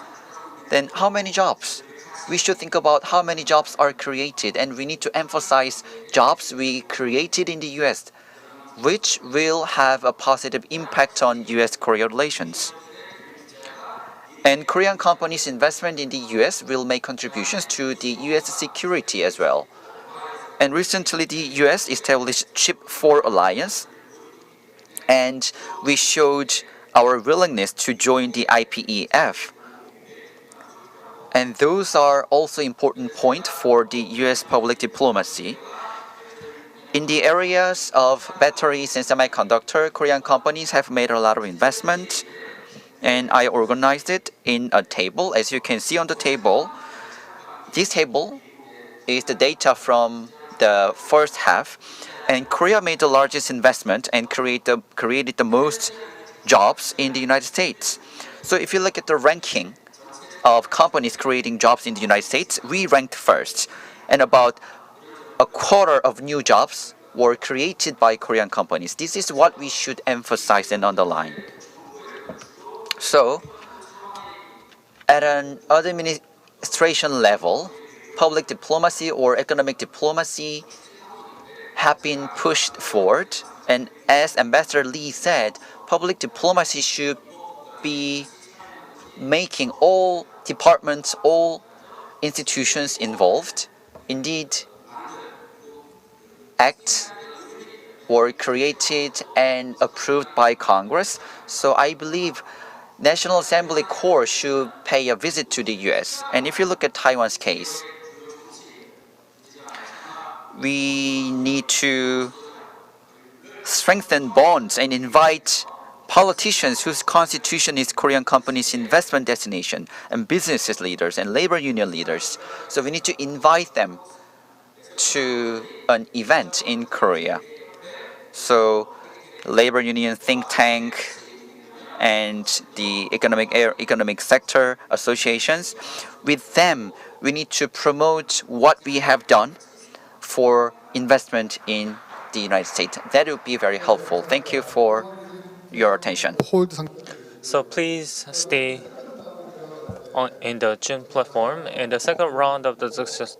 Then how many jobs? We should think about how many jobs are created, and we need to emphasize jobs we created in the US, which will have a positive impact on US-Korea relations. And Korean companies' investment in the US will make contributions to the US security as well. And recently, the US established Chip 4 Alliance, and we showed our willingness to join the IPEF. And those are also important points for the US public diplomacy. In the areas of batteries and semiconductor, Korean companies have made a lot of investment, and I organized it in a table. As you can see on the table, this table is the data from the first half, and Korea made the largest investment and created the most jobs in the United States. So if you look at the ranking of companies creating jobs in the United States, we ranked first, and about a quarter of new jobs were created by Korean companies. This is what we should emphasize and underline. So, at an administration level, public diplomacy or economic diplomacy have been pushed forward. And as Ambassador Lee said, public diplomacy should be making all departments, all institutions involved, indeed, act were created and approved by Congress. So I believe National Assembly Corps should pay a visit to the US. And if you look at Taiwan's case, we need to strengthen bonds and invite politicians whose constitution is Korean companies' investment destination, and business leaders and labor union leaders. So we need to invite them to an event in Korea. So labor union think tank and the economic sector associations, with them we need to promote what we have done for investment in the United States. That would be very helpful. Thank you for your attention. So please stay in the Zoom platform. In the second round of the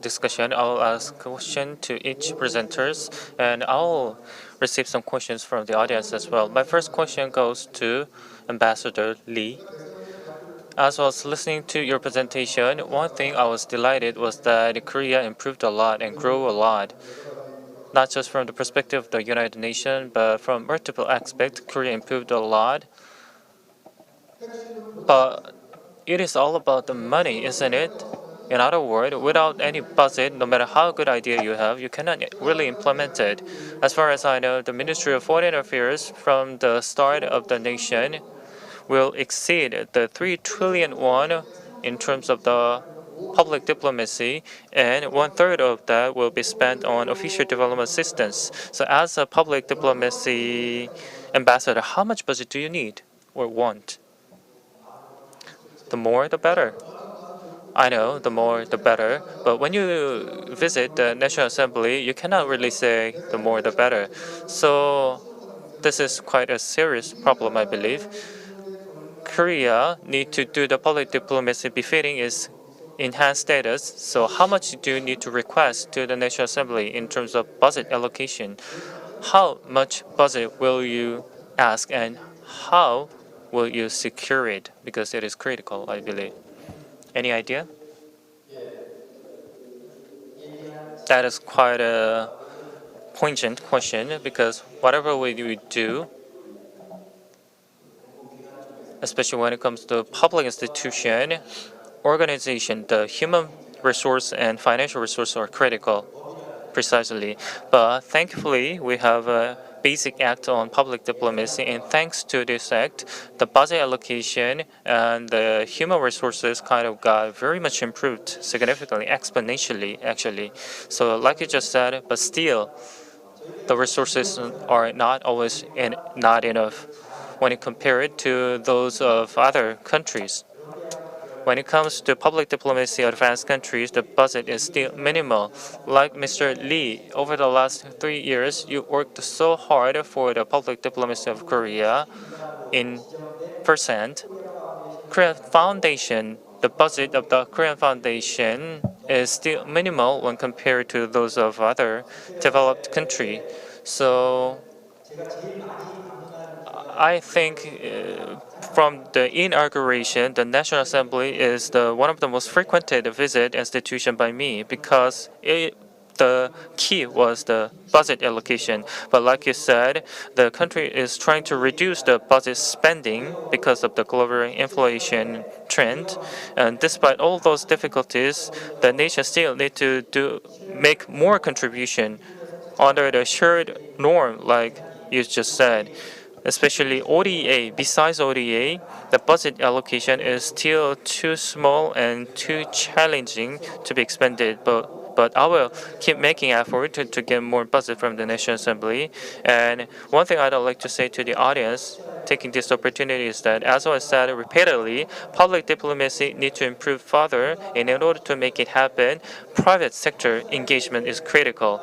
discussion, I'll ask a question to each presenters, and I'll receive some questions from the audience as well. My first question goes to Ambassador Lee. As I was listening to your presentation, one thing I was delighted was that Korea improved a lot and grew a lot. Not just from the perspective of the United Nations, but from multiple aspects, Korea improved a lot. But it is all about the money, isn't it? In other words, without any budget, no matter how good idea you have, you cannot really implement it. As far as I know, the Ministry of Foreign Affairs from the start of the nation will exceed the 3 trillion won in terms of the public diplomacy, and 1/3 of that will be spent on official development assistance. So as a public diplomacy ambassador, how much budget do you need or want? The more, the better. I know, the more, the better. But when you visit the National Assembly, you cannot really say the more, the better. So this is quite a serious problem, I believe. Korea need to do the public diplomacy befitting its enhanced status. So how much do you need to request to the National Assembly in terms of budget allocation? How much budget will you ask, and how will you secure it? Because it is critical, I believe. Any idea? That is quite a poignant question, because whatever we do, especially when it comes to public institution, organization, the human resource and financial resource are critical, precisely. But thankfully, we have basic act on public diplomacy, and thanks to this act, the budget allocation and the human resources kind of got very much improved significantly, exponentially, actually. So, like you just said, but still, the resources are not always not enough when you compare it to those of other countries. When it comes to public diplomacy, advanced countries, the budget is still minimal. Like Mr. Lee, over the last 3 years, you worked so hard for the public diplomacy of Korea in percent. Korean Foundation, the budget of the Korean Foundation is still minimal when compared to those of other developed countries. So I think from the inauguration, the National Assembly is one of the most frequented visit institution by me because the key was the budget allocation. But like you said, the country is trying to reduce the budget spending because of the global inflation trend. And despite all those difficulties, the nation still need to make more contribution under the shared norm, like you just said. Especially ODA. Besides ODA, the budget allocation is still too small and too challenging to be expended. But I will keep making effort to get more budget from the National Assembly. And one thing I'd like to say to the audience, taking this opportunity, is that, as I said repeatedly, public diplomacy needs to improve further. And in order to make it happen, private sector engagement is critical.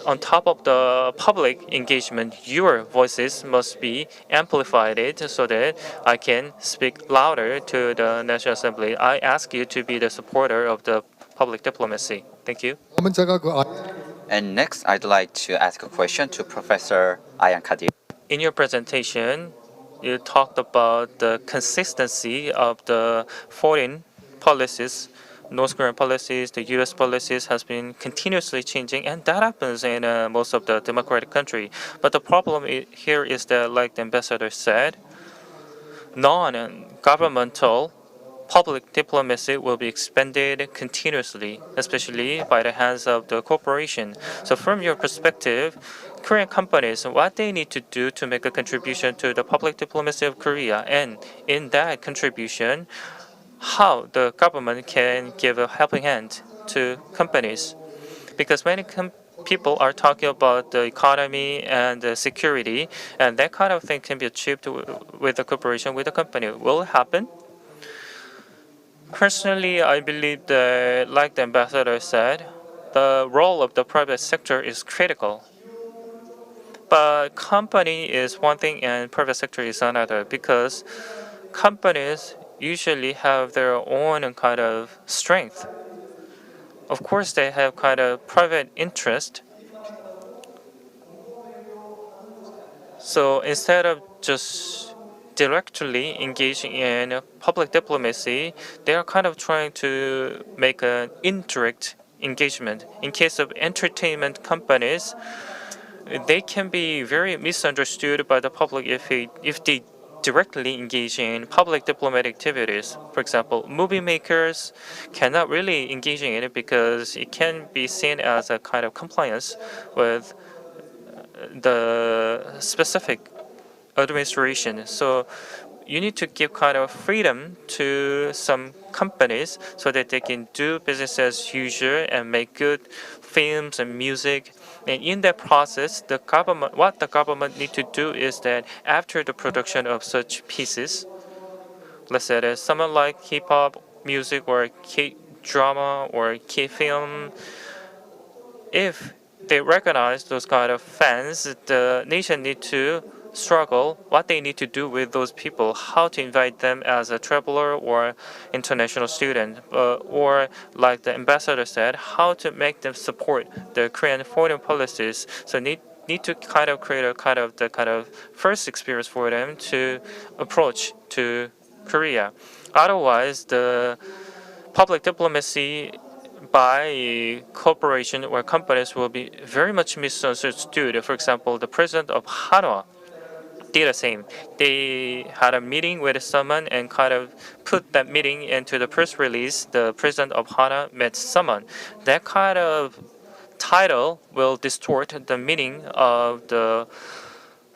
On top of the public engagement, your voices must be amplified so that I can speak louder to the National Assembly. I ask you to be the supporter of the public diplomacy. Thank you. 다음은 제가 And next, I'd like to ask a question to Professor Ayan Kadir. In your presentation, you talked about the consistency of the foreign policies. North Korean policies, the U.S. policies has been continuously changing, and that happens in most of the democratic country. But the problem here is that, like the ambassador said, non-governmental public diplomacy will be expanded continuously, especially by the hands of the corporation. So from your perspective, Korean companies, what they need to do to make a contribution to the public diplomacy of Korea, and in that contribution, how the government can give a helping hand to companies. Because many people are talking about the economy and the security, and that kind of thing can be achieved with the corporation, with the company. Will it happen? Personally, I believe that, like the ambassador said, the role of the private sector is critical. But company is one thing and private sector is another, because companies usually have their own kind of strength. Of course, they have kind of private interest. So instead of just directly engaging in public diplomacy, they are kind of trying to make an indirect engagement. In case of entertainment companies, they can be very misunderstood by the public if they directly engage in public diplomatic activities. For example, movie makers cannot really engage in it because it can be seen as a kind of compliance with the specific administration. So you need to give kind of freedom to some companies so that they can do business as usual and make good films and music. And in that process, what the government need to do is that after the production of such pieces, let's say that someone like K-pop music or K-drama or K-film, if they recognize those kind of fans, the nation need to struggle what they need to do with those people, how to invite them as a traveler or international student, or like the ambassador said, how to make them support the Korean foreign policies. So need to kind of create a kind of first experience for them to approach to Korea. Otherwise, the public diplomacy by corporation or companies will be very much misunderstood. For example, the president of Hanwha did the same. They had a meeting with someone and kind of put that meeting into the press release. The president of Hanwha met someone. That kind of title will distort the meaning of the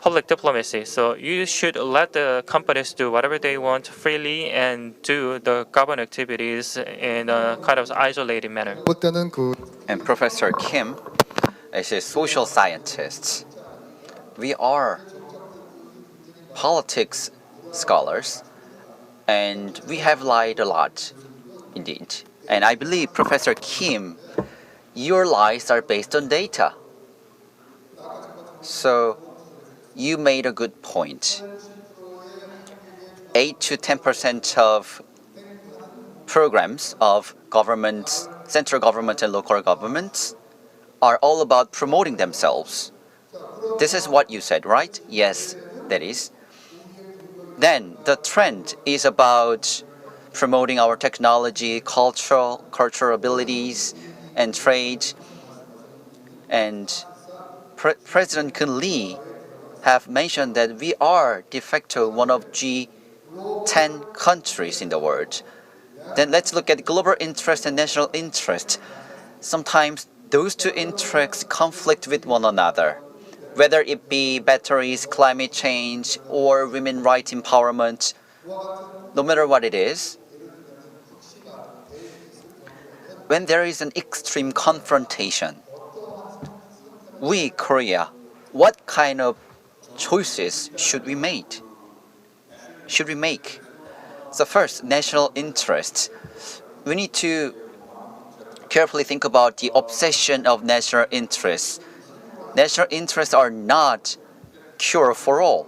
public diplomacy. So you should let the companies do whatever they want freely and do the government activities in a kind of isolated manner. And Professor Kim is a social scientist. We are politics scholars, and we have lied a lot, indeed. And I believe, Professor Kim, your lies are based on data. So you made a good point. 8 to 10% of programs of governments, central government and local governments, are all about promoting themselves. This is what you said, right? Yes, that is. Then the trend is about promoting our technology, cultural abilities, and trade. And President Kun Lee have mentioned that we are de facto one of G10 countries in the world. Then let's look at global interest and national interest. Sometimes those two interests conflict with one another, whether it be batteries, climate change, or women's rights empowerment. No matter what it is, when there is an extreme confrontation, we, Korea, what kind of choices should we make? So first, national interest. We need to carefully think about the obsession of national interests. National interests are not cure for all.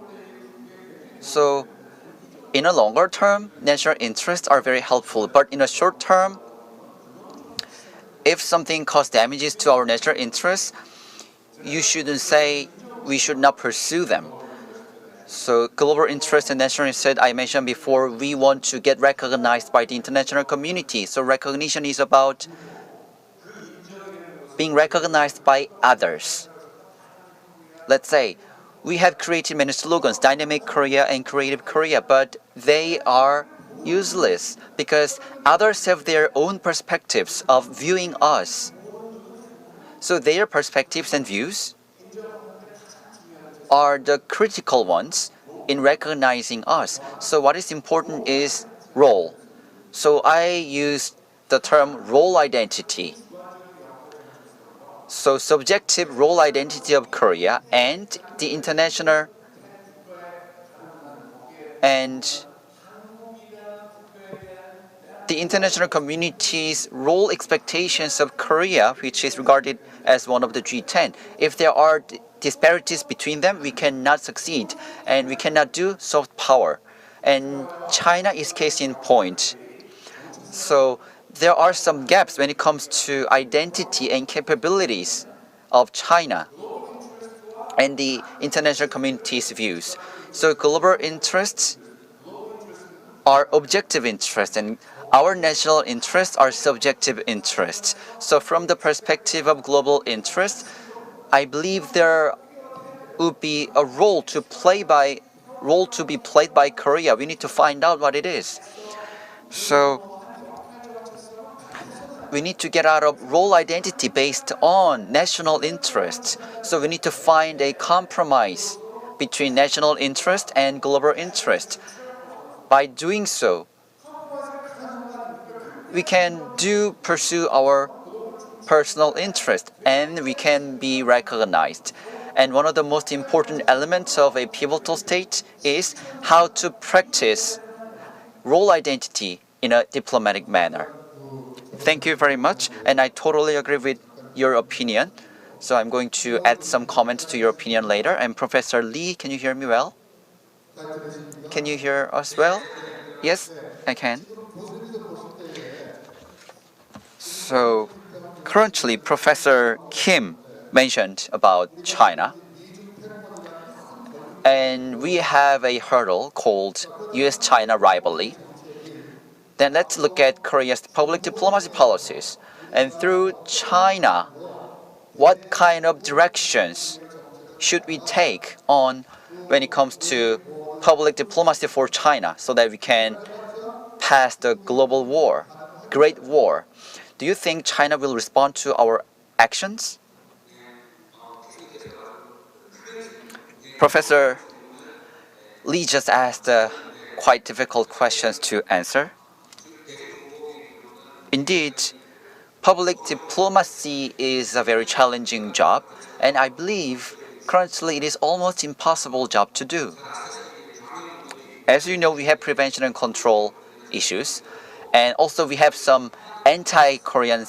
So in a longer term, national interests are very helpful. But in a short term, if something causes damages to our national interests, you shouldn't say we should not pursue them. So global interest and national interest, I mentioned before, we want to get recognized by the international community. So recognition is about being recognized by others. Let's say we have created many slogans, Dynamic Korea and Creative Korea, but they are useless because others have their own perspectives of viewing us. So their perspectives and views are the critical ones in recognizing us. So what is important is role. So I use the term role identity. So subjective role identity of Korea and the international community's role expectations of Korea, which is regarded as one of the G10. If there are disparities between them, we cannot succeed and we cannot do soft power. And China is case in point. So there are some gaps when it comes to identity and capabilities of China and the international community's views. So global interests are objective interests and our national interests are subjective interests. So from the perspective of global interests, I believe there would be a role to be played by Korea. We need to find out what it is. So we need to get out of role identity based on national interests. So we need to find a compromise between national interest and global interest. By doing so, we can pursue our personal interest and we can be recognized. And one of the most important elements of a pivotal state is how to practice role identity in a diplomatic manner. Thank you very much, and I totally agree with your opinion. So I'm going to add some comments to your opinion later. And Professor Lee, can you hear me well? Can you hear us well? Yes, I can. So currently, Professor Kim mentioned about China. And we have a hurdle called US-China rivalry. Then let's look at Korea's public diplomacy policies. And through China, what kind of directions should we take on when it comes to public diplomacy for China so that we can pass the Great War? Do you think China will respond to our actions? Professor Lee just asked quite difficult questions to answer. Indeed, public diplomacy is a very challenging job, and I believe currently it is almost impossible job to do. As you know, we have prevention and control issues, and also we have some anti-China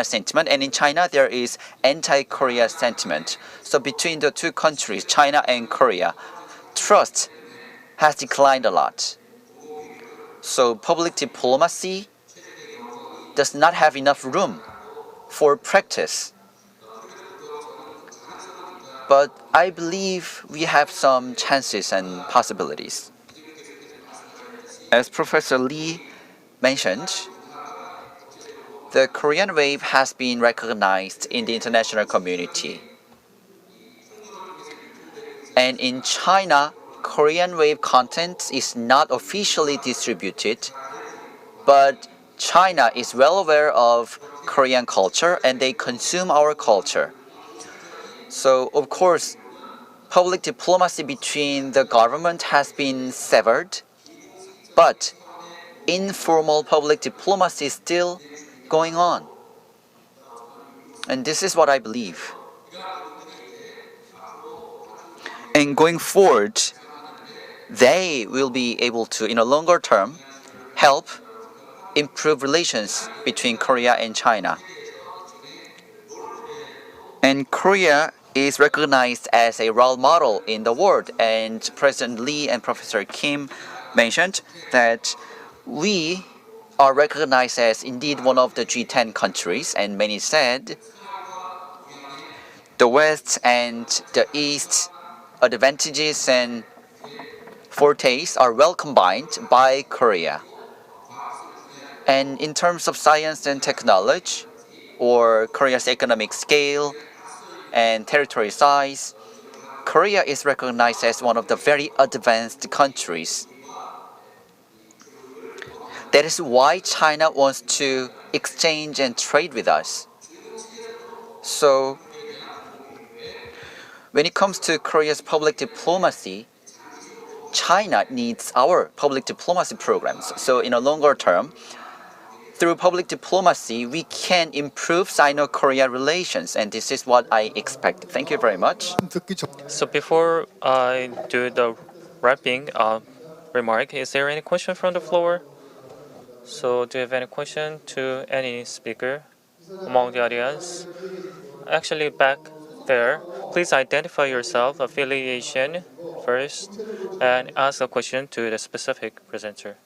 sentiment, and in China there is anti-Korea sentiment. So between the two countries, China and Korea, trust has declined a lot. So public diplomacy does not have enough room for practice. But I believe we have some chances and possibilities. As Professor Lee mentioned, the Korean wave has been recognized in the international community. And in China, Korean wave content is not officially distributed, but China is well aware of Korean culture and they consume our culture. So, of course, public diplomacy between the government has been severed, but informal public diplomacy is still going on. And this is what I believe. And going forward, they will be able to, in a longer term, help improve relations between Korea and China. And Korea is recognized as a role model in the world, and President Lee and Professor Kim mentioned that we are recognized as indeed one of the G10 countries, and many said the West and the East advantages and fortes are well combined by Korea. And in terms of science and technology, or Korea's economic scale and territory size, Korea is recognized as one of the very advanced countries. That is why China wants to exchange and trade with us. So, when it comes to Korea's public diplomacy, China needs our public diplomacy programs. So, in a longer term, through public diplomacy, we can improve Sino-Korea relations, and this is what I expect. Thank you very much. So before I do the wrapping remark, is there any question from the floor? So do you have any question to any speaker among the audience? Actually, back there, please identify yourself, affiliation first, and ask a question to the specific presenter.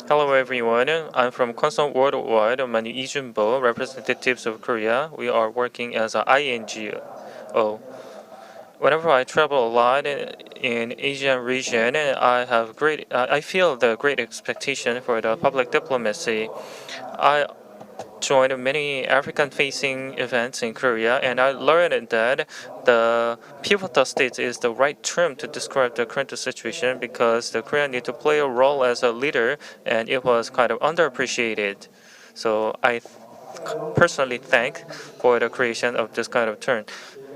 Hello everyone, I'm from Consult Worldwide. I'm Lee Junbo, representatives of Korea. We are working as an INGO. Whenever I travel a lot in Asian region, I feel the great expectation for the public diplomacy. I joined many African-facing events in Korea, and I learned that the pivotal state is the right term to describe the current situation because the Korean need to play a role as a leader, and it was kind of underappreciated. So I personally thank for the creation of this kind of term.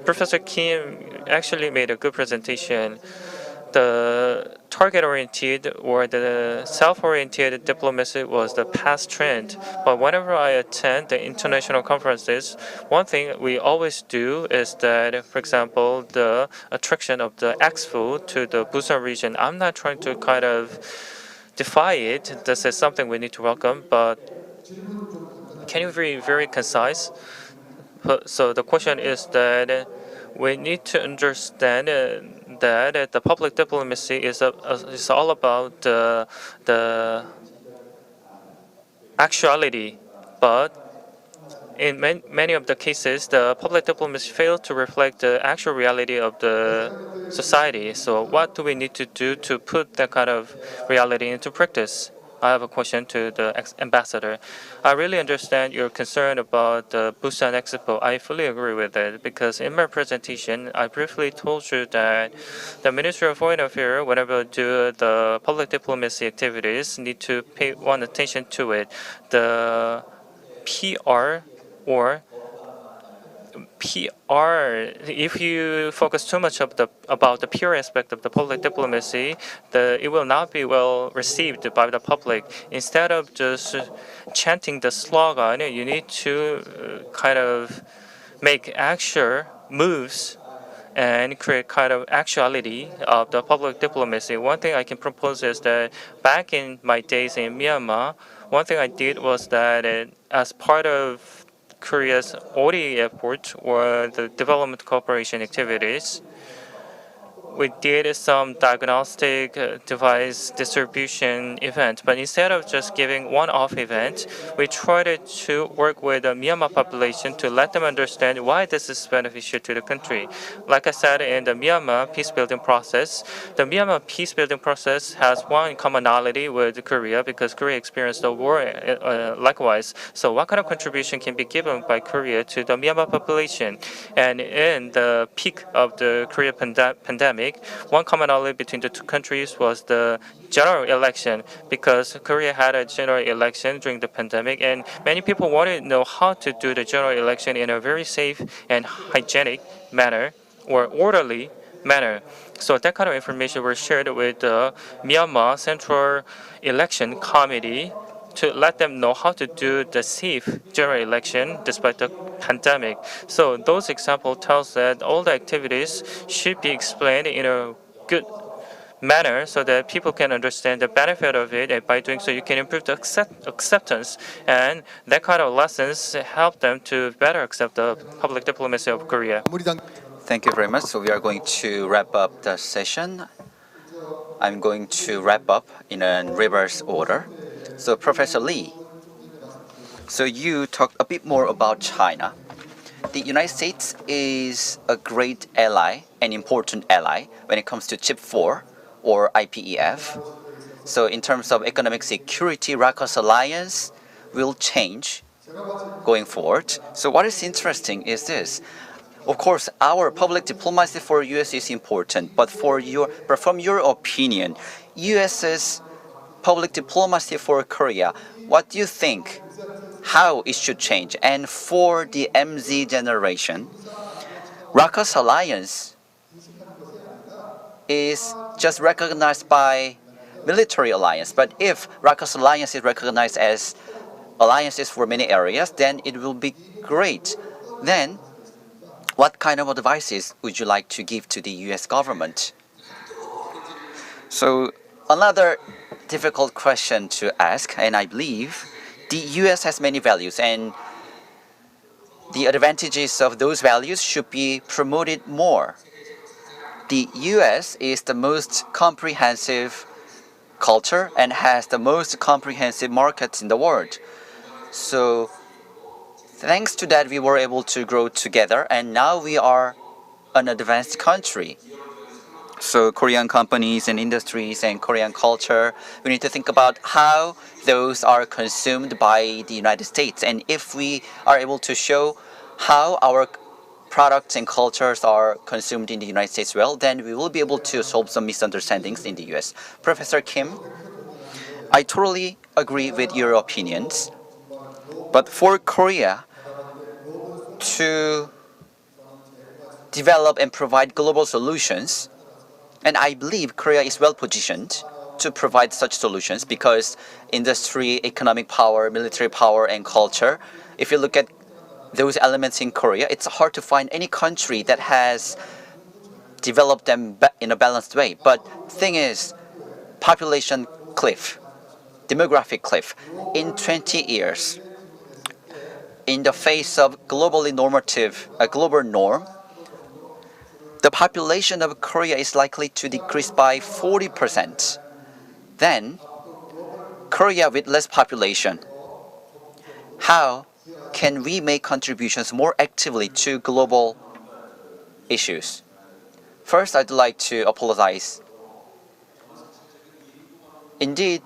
Professor Kim actually made a good presentation. The target-oriented or the self-oriented diplomacy was the past trend. But whenever I attend the international conferences, one thing we always do is that, for example, the attraction of the expo to the Busan region. I'm not trying to kind of defy it. This is something we need to welcome, but can you be very concise? So the question is that we need to understand that the public diplomacy is all about the actuality, but in many of the cases, the public diplomacy failed to reflect the actual reality of the society. So what do we need to do to put that kind of reality into practice? I have a question to the ambassador. I really understand your concern about the Busan Expo. I fully agree with it because in my presentation, I briefly told you that the Ministry of Foreign Affairs, whenever do the public diplomacy activities, need to pay one attention to it. The PR or PR, if you focus too much about the PR aspect of the public diplomacy, it will not be well received by the public. Instead of just chanting the slogan, you need to kind of make actual moves and create kind of actuality of the public diplomacy. One thing I can propose is that back in my days in Myanmar, one thing I did was that as part of Korea's ODA effort or the development cooperation activities, we did some diagnostic device distribution event, but instead of just giving one-off event, we tried to work with the Myanmar population to let them understand why this is beneficial to the country. Like I said, in the Myanmar peace-building process, the Myanmar peace-building process has one commonality with Korea because Korea experienced the war likewise. So what kind of contribution can be given by Korea to the Myanmar population? And in the peak of the Korea pandemic, one commonality between the two countries was the general election because Korea had a general election during the pandemic and many people wanted to know how to do the general election in a very safe and hygienic manner or orderly manner. So that kind of information was shared with the Myanmar Central Election Committee to let them know how to do the safe general election despite the pandemic. So those examples tells that all the activities should be explained in a good manner so that people can understand the benefit of it, and by doing so you can improve the acceptance, and that kind of lessons help them to better accept the public diplomacy of Korea. Thank you very much. So we are going to wrap up the session. I'm going to wrap up in a reverse order. So Professor Lee, so you talked a bit more about China. The United States is a great ally, an important ally when it comes to Chip 4 or IPEF. So in terms of economic security, RACOS alliance will change going forward. So what is interesting is this. Of course, our public diplomacy for US is important, but from your opinion, US's public diplomacy for Korea, what do you think? How it should change? And for the MZ generation, RACOS alliance is just recognized by military alliance. But if RACOS alliance is recognized as alliances for many areas, then it will be great. Then, what kind of advices would you like to give to the US government? So, another difficult question to ask, and I believe the US has many values, and the advantages of those values should be promoted more. The US is the most comprehensive culture and has the most comprehensive markets in the world. So, thanks to that, we were able to grow together, and now we are an advanced country. So Korean companies and industries and Korean culture, we need to think about how those are consumed by the United States. And if we are able to show how our products and cultures are consumed in the United States well, then we will be able to solve some misunderstandings in the US. Professor Kim, I totally agree with your opinions. But for Korea to develop and provide global solutions, and I believe Korea is well positioned to provide such solutions because industry, economic power, military power, and culture, if you look at those elements in Korea, it's hard to find any country that has developed them in a balanced way. But thing is, population cliff, demographic cliff. In 20 years, in the face of globally normative, a global norm, the population of Korea is likely to decrease by 40%. Then, Korea with less population, how can we make contributions more actively to global issues? First, I'd like to apologize. Indeed,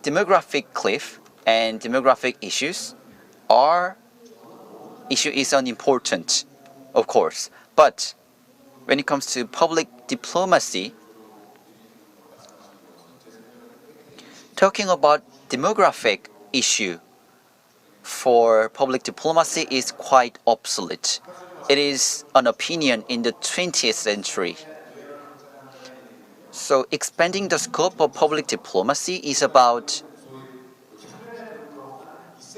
demographic cliff and demographic issues is unimportant, of course, but when it comes to public diplomacy, talking about demographic issue for public diplomacy is quite obsolete. it is an opinion in the 20th century. So expanding the scope of public diplomacy is about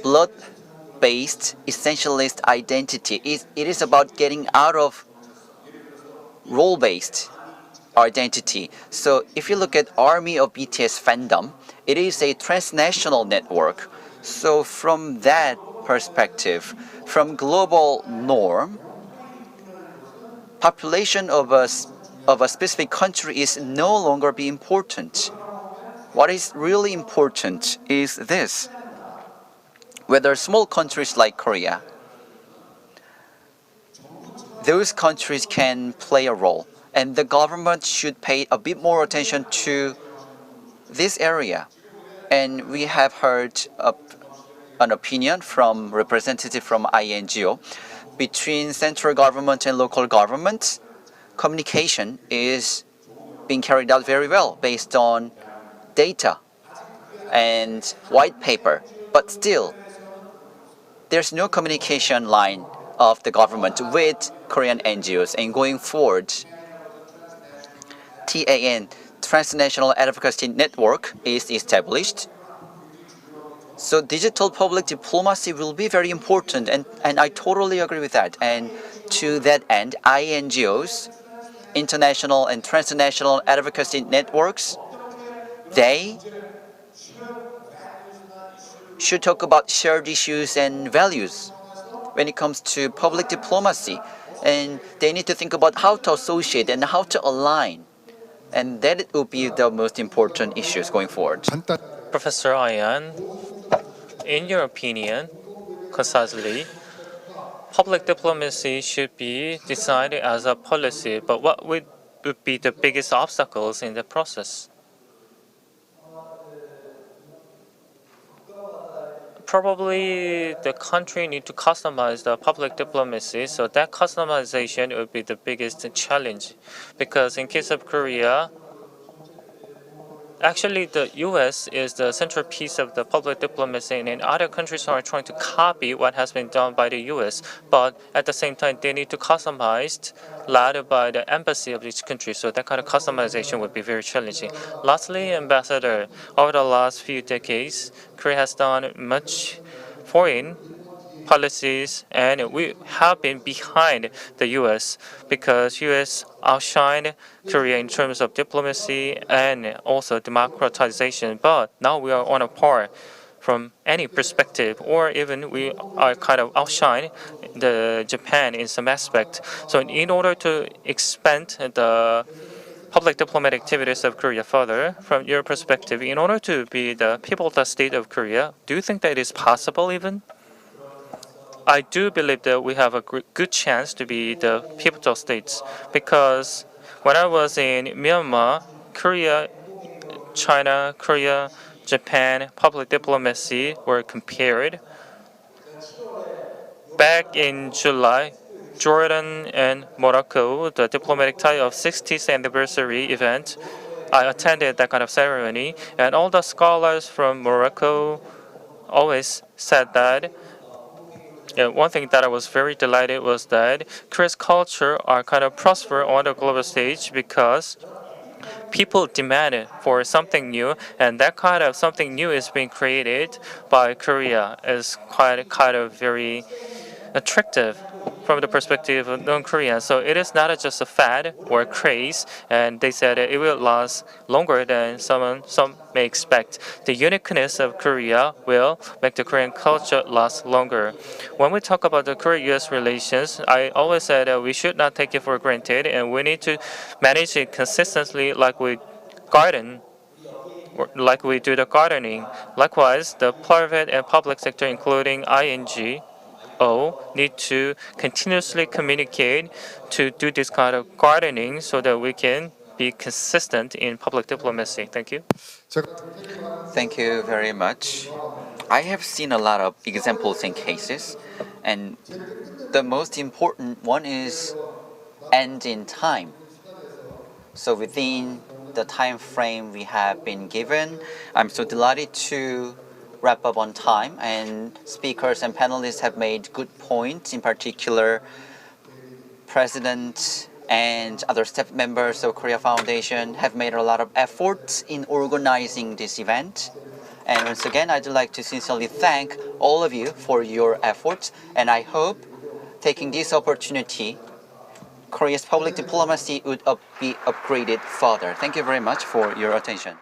blood-based essentialist identity. It is about getting out of role-based identity. So if you look at Army of BTS fandom, it is a transnational network. So from that perspective, from global norm, population of a specific country is no longer be important. What is really important is this. Whether small countries like Korea, those countries can play a role, and the government should pay a bit more attention to this area. And we have heard an opinion from representative from INGO. Between central government and local government, communication is being carried out very well based on data and white paper. But still, there's no communication line of the government with Korean NGOs. And going forward, TAN, Transnational Advocacy Network, is established. So digital public diplomacy will be very important, and I totally agree with that. And to that end, INGOs, international and transnational advocacy networks, they should talk about shared issues and values when it comes to public diplomacy. And they need to think about how to associate and how to align. And that will be the most important issues going forward. Professor Ayan, in your opinion, concisely, public diplomacy should be designed as a policy, but what would be the biggest obstacles in the process? Probably the country need to customize the public diplomacy, so that customization would be the biggest challenge. Because in case of Korea, actually, the U.S. is the centerpiece of the public diplomacy, and other countries are trying to copy what has been done by the U.S. But at the same time, they need to customize led by the embassy of each country. So that kind of customization would be very challenging. Lastly, Ambassador, over the last few decades, Korea has done much foreign policies, and we have been behind the U.S. because U.S. outshined Korea in terms of diplomacy and also democratization. But now we are on a par from any perspective, or even we are kind of outshine the Japan in some aspect. So in order to expand the public diplomatic activities of Korea further, from your perspective, in order to be the pivotal state of Korea, do you think that it is possible even? I do believe that we have a good chance to be the pivotal states because when I was in Myanmar, Korea, China, Korea, Japan, public diplomacy were compared. Back in July, Jordan and Morocco, the diplomatic tie of 60th anniversary event, I attended that kind of ceremony, and all the scholars from Morocco always said that. Yeah, one thing that I was very delighted was that Korea's culture are kind of prosper on the global stage because people demanded for something new, and that kind of something new is being created by Korea is quite kind of very attractive from the perspective of non-Koreans. So it is not just a fad or a craze, and they said it will last longer than some may expect. The uniqueness of Korea will make the Korean culture last longer. When we talk about the Korea-U.S. relations, I always said that we should not take it for granted, and we need to manage it consistently like we garden like we do the gardening. Likewise, the private and public sector, including ING, need to continuously communicate to do this kind of gardening so that we can be consistent in public diplomacy. Thank you. Thank you very much. I have seen a lot of examples and cases, and the most important one is end in time. So within the time frame we have been given, I'm so delighted to wrap up on time, and speakers and panelists have made good points. In particular, President and other staff members of Korea Foundation have made a lot of efforts in organizing this event. And once again, I'd like to sincerely thank all of you for your efforts, and I hope taking this opportunity, Korea's public diplomacy would be upgraded further. Thank you very much for your attention.